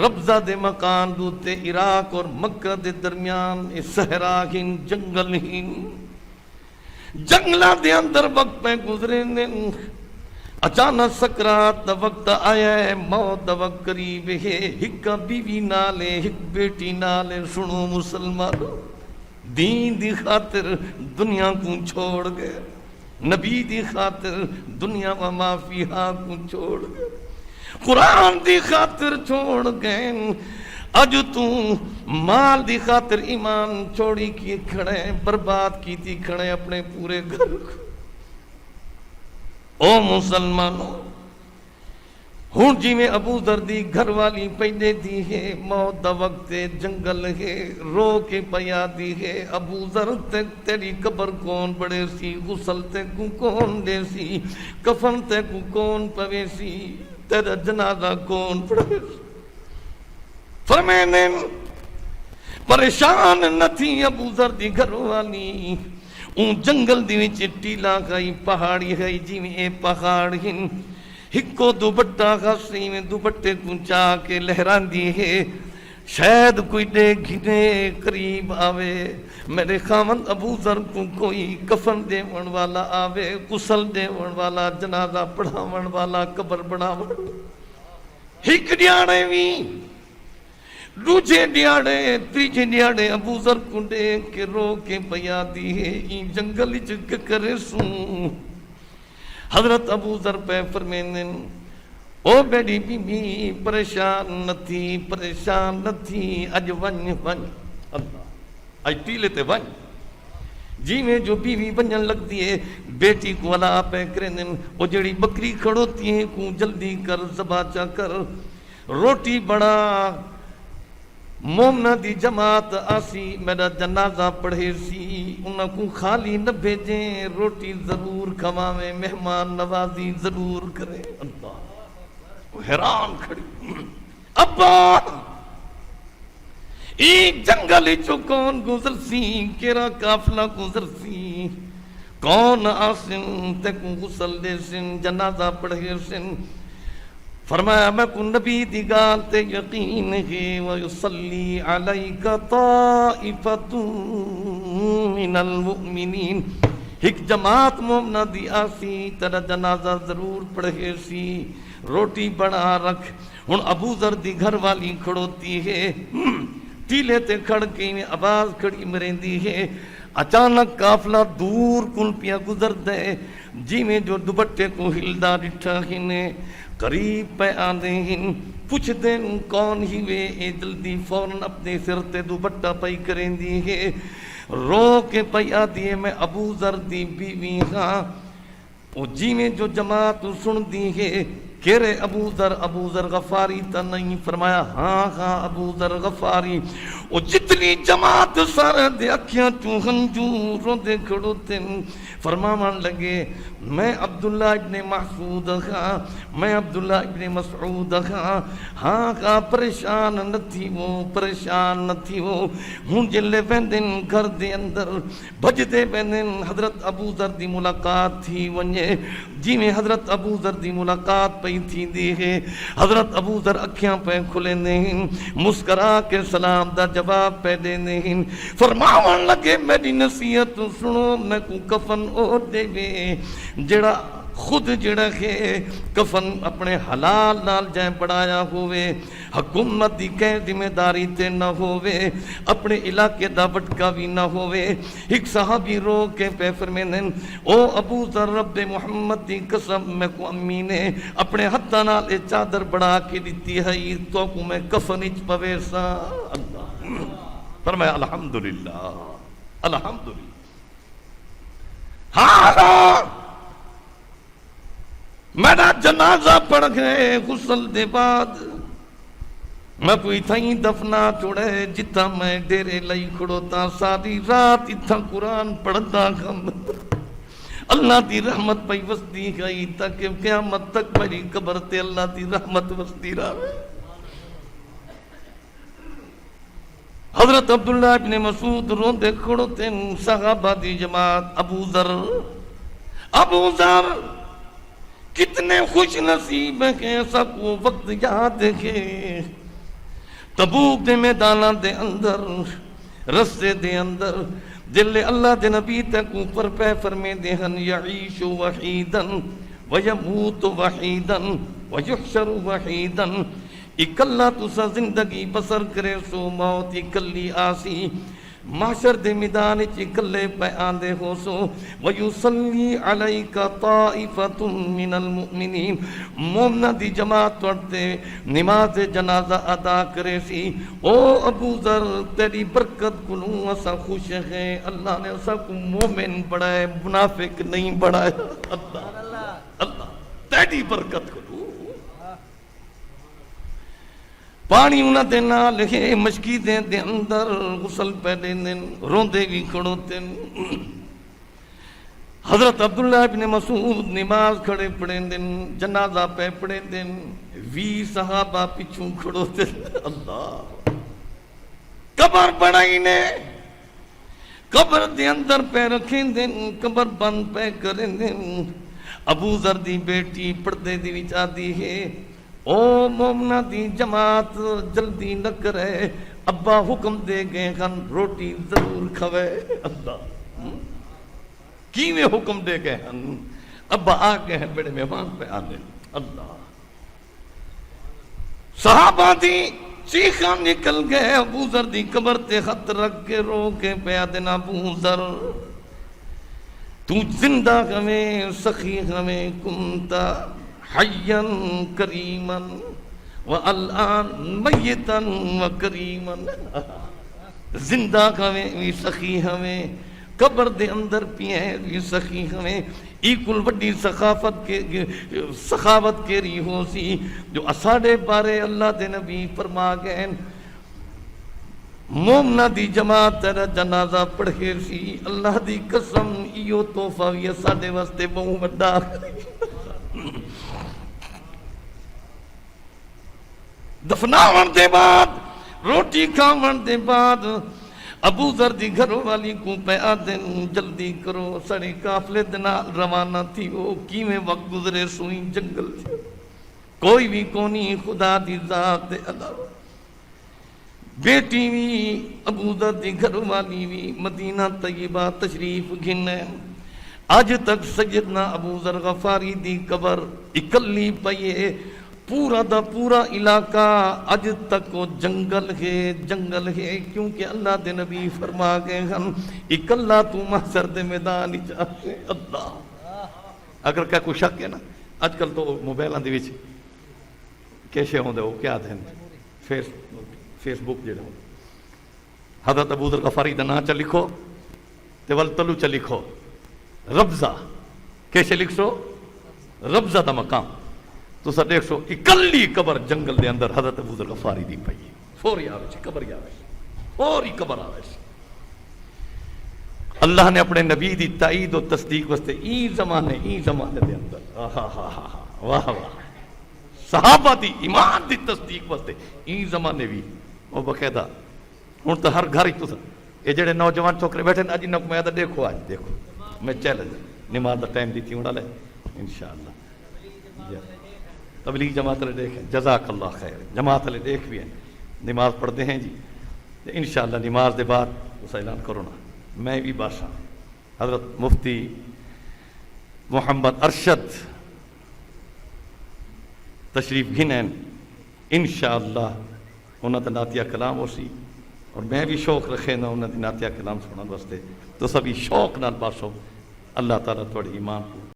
ربضہ دے مکان دوتے عراق اور مکہ دے درمیان صحرا ہن، جنگل ہن، جنگلہ دے اندر وقت پہ گزرے دن، اچانک سکرات دا وقت آیا ہے، موت دا وقت قریب ہے، ہکا بیوی نالے، ہک بیٹی نالے۔ سنو مسلمانوں، دین دی خاطر دنیا کو چھوڑ گئے، نبی دی خاطر دنیا و ما فیہا کو چھوڑ گئے، قرآن دی خاطر چھوڑ گئے، اج تو مال دی خاطر ایمان چھوڑی کی کھڑے، برباد کی تھی کھڑے اپنے پورے گھر کو۔ او مسلمانوں، ہوں جی میں ابو ذر دی گھر والی پہلے دی ہے، موت دا وقت ہے، جنگل ہے، رو کے پیا دی ہے، ابو ذر تک تیری قبر کون بڑے سی، غسل تک کون دے سی، کفن تک کون پوے سی، تیرا جنازہ کون پڑھے سی۔ فرمینے پریشان نہ تھی ابو ذر دی گھر والی، اون جنگل دی وچ ٹیلا گئی، پہاڑی گئی، جی میں اے پہاڑ ہن، ہکو دوپٹا خاصی میں دوپٹے کو چا کے لہران دی ہے، شاید کوئی دے گھنے قریب آوے، میرے خامن ابو ذر کو کوئی کفن دے ون والا آوے، غسل دے ون والا، جنازہ پڑھاون والا، قبر بناون۔ ہک دیاڑے وی دوجے دیاڑے تیجے دیاڑے ابو ذر کو دے کے رو کے پیا دی ہے، این جنگل چک کرے سوں۔ حضرت ابو ذر پہ فرمیندن او بیڑی بی بی پریشان نہ تھی، پریشان نہ تھی، اج ون ون، اللہ اج ٹیلے تے ون، جی میں جو بیوی بنن لگ دیئے، بیٹی کو علا پہ کرندن، او جڑی بکری کھڑوتی ہے کو جلدی کر، ذبح چا کر، روٹی بڑا، مومنہ دی جماعت آسی، میرا جنازہ پڑھے سی، انہاں کو خالی نہ بھیجیں، روٹی ضرور کھواویں، مہمان نوازی ضرور کریں۔ اللہ حیران کھڑی، ابا ای جنگل چو کون گزر سی، کیرا قافلہ گزر سی، کون آسن تے کو غسل دے سن، جنازہ پڑھے سن۔ فرمایا میں کو نبی دی گال تے یقین ہے، وَيُصَلِّي عَلَيْكَ طَائِفَةٌ مِّنَ الْمُؤْمِنِينَ، ایک جماعت مومنہ دی آسی، تیرا جنازہ ضرور پڑھے سی، روٹی بڑا رکھ۔ ہن ابو ذر دی گھر والی کھڑوتی ہے، ٹیلے تے کھڑ کے آواز کھڑی مرندی ہے، اچانک قافلہ دور کل پیا گزر دے، جی میں جو دوپٹے کو ہلدا ڈٹھا ہنے، قریب پہ آندے ہن، پوچھ دیں کون ہی وے، اے جلدی فوراں اپنے سر تے دوپٹہ پئی کریں دی ہے، رو کے پئی آدھی ہے میں ابو ذر دی بیوی ہاں۔ او جی میں جو جماعت سن دی ہے، کہرے ابو ذر غفاری تا نہیں؟ فرمایا ہاں ہاں ابو ذر غفاری. او جتنی جماعت سارے دے اکھیاں چوں ہنجو روندے کھڑو تن. فرماون لگے میں عبداللہ ابن مسعود ہاں، میں عبداللہ ابن مسعود ہاں. ہاں ہاں پریشان نہ تھی وہ، پریشان نہ تھی وہ. ہن جلے ویندن گھر دے اندر بھجدے ویندن حضرت ابو ذر دی ملاقات تھی ونجے. جی میں حضرت ابو ذر دی ملاقات پئی تھی دی ہے، حضرت ابو ذر اکھیاں پہ کھلے نہیں، مسکرا کے سلام دا جواب پہ دے نہیں. فرماون لگے میری نصیحت سنو، میں کو کفن او دے وے جڑا خود جڑا ہے کفن اپنے حلال نال جائیں بڑھایا ہوئے، حکومت دی کہیں ذمہ داری تے نہ ہوئے، اپنے علاقے دا بٹکا بھی نہ ہوئے. ایک صحابی رو کے پہ فرمیندن او ابو ذر رب محمد دی قسم میں کو امی نے اپنے ہتھاں نال اے چادر بڑھا کے دتی ہے تو کو میں کفن وچ پوے سا. اللہ فرمایا الحمدللہ الحمدللہ. ہاں میرا جنازہ پڑھ گئے غسل دے بعد میں کوئی تھائیں دفنا چھوڑے جتا میں ڈیرے لئی کھڑوتا ساری رات اتھا قرآن پڑھتا کم. اللہ دی رحمت پئی وسدی گئی تاکہ قیامت تک میری قبر تے اللہ دی رحمت وسدی رہے. حضرت عبداللہ ابن مسعود روندے کھڑوتے صحابہ دی جماعت. ابو ذر کتنے خوش نصیب ہیں سب وہ وقت یاد ہے تبوک دے میدانہ دے اندر رستے دے اندر دل اللہ دے نبی تک اوپر پہ فرمے دے ہن یعیش وحیدن ویموت وحیدن ویحشر وحیدن. اکلا تسا زندگی بسر کرے سو موت اکلی آسی. محشر دے میدان چ اکلے پہ آندے ہو سو. ویصلی علیک طائفۃ من المؤمنین مومنہ دی جماعت پڑھتے نماز جنازہ ادا کرے سی. او ابو ذر تیری برکت کنوں اسا خوش ہیں، اللہ نے اسا کو مومن بڑھائے منافق نہیں بڑھایا. اللہ اللہ تیری برکت کنوں. پانی انہاں دے نال ہے مسجدیں دے اندر غسل پہ دیندن روندے بھی کھڑوتے. حضرت عبداللہ ابن مسعود نماز کھڑے پڑھیندن جنازہ پہ پڑھیندن 20 صحابہ پچھوں کھڑوتے. اللہ قبر بڑھائی نے قبر دے اندر پہ رکھیندن قبر بند پہ کریندن. ابو ذر دی بیٹی پردے دی وچ آدی ہے او مومنہ دی جماعت جلدی نہ کرے، ابا حکم دے گئے ہن روٹی ضرور کھوے. اللہ کیویں حکم دے گئے ہن؟ ابا آ گئے ہیں بڑے مہمان پہ آنے. اللہ صحابہ دی چیخاں نکل گئے. ابو ذر دی قبر تے خط رکھ کے رو کے پہ آدن ابو ذر تو زندہ ہمیں سخی ہمیں کنتا حیاً کریماً والآن میتاً وکریماً. زندہ ہمیں بھی سخی ہمیں قبر دے اندر پیئے بھی سخی ہمیں. ایکل وڈی سخاوت کے ری ہو سی جو اساڑے بارے اللہ دے نبی فرما گئے مومنہ دی جماعت تیرا جنازہ پڑھے سی. اللہ دی قسم ایو تحفہ بھی اساڑے واسطے بہت بڑا. دفناون دے بعد روٹی کھاون دے بعد ابو ذر دی گھر والی کو پہ آدن جلدی کرو سڑی قافلے دے نال روانہ تھی. وہ کیویں وقت گزرے سوئی جنگل کوئی بھی کونی خدا دی ذات دے علاوہ. بیٹی بھی ابو ذر دی گھر والی بھی مدینہ طیبہ تشریف گھنے. آج تک سیدنا ابو ذر غفاری دی قبر اکلی پئیے. پورا دا پورا علاقہ اج تک وہ جنگل ہے کیونکہ اللہ دے نبی فرما گئے ہم اکلا تو محشر دے میدان جاتے. اللہ اگر کیا کوئی شک ہے نا اج کل تو موبائلاں دے وچ کیسے ہوندے ہو کیا دین فیس بک جڑا حضرت ابو ذر غفاری دا نام چ لکھو تے ول تلو چ لکھو ربضہ کیسے لکھو ربضہ دا مقام تو سا دیکھ سو اکلی قبر جنگل دے اندر حضرت ابو ذر غفاری دی پئی فوری آوے سی قبر آوے سی فوری قبر آوے سی اللہ نے اپنے نبی دی تائید و تصدیق واسطے ای زمانے دے اندر واہ واہ صحابہ دی ایمان دی تصدیق واسطے ای زمانے بھی وہ باقاعدہ ہوں تو ہر گھر تو یہ جڑے نوجوان چھوکرے بیٹھے اج انہوں کو میں دیکھو آج دیکھو میں چیلنج نماز دا ٹائم دیتی ہوں ڈالے انشاءاللہ تبلیغ جماعت والے دیکھیں جزاک اللہ خیر جماعت والے دیکھ بھی ہیں نماز پڑھتے ہیں جی انشاءاللہ نماز دے بعد اس اعلان کرو نا میں بھی بادشاہ حضرت مفتی محمد ارشد تشریف گھنین انشاءاللہ انہوں نے نعتیہ کلام ہو سی اور میں بھی شوق رکھے نا انہوں نے نعتیہ کلام سننے واسطے تو سبھی شوق نال باشو اللہ تعالیٰ تھوڑے ایمان کو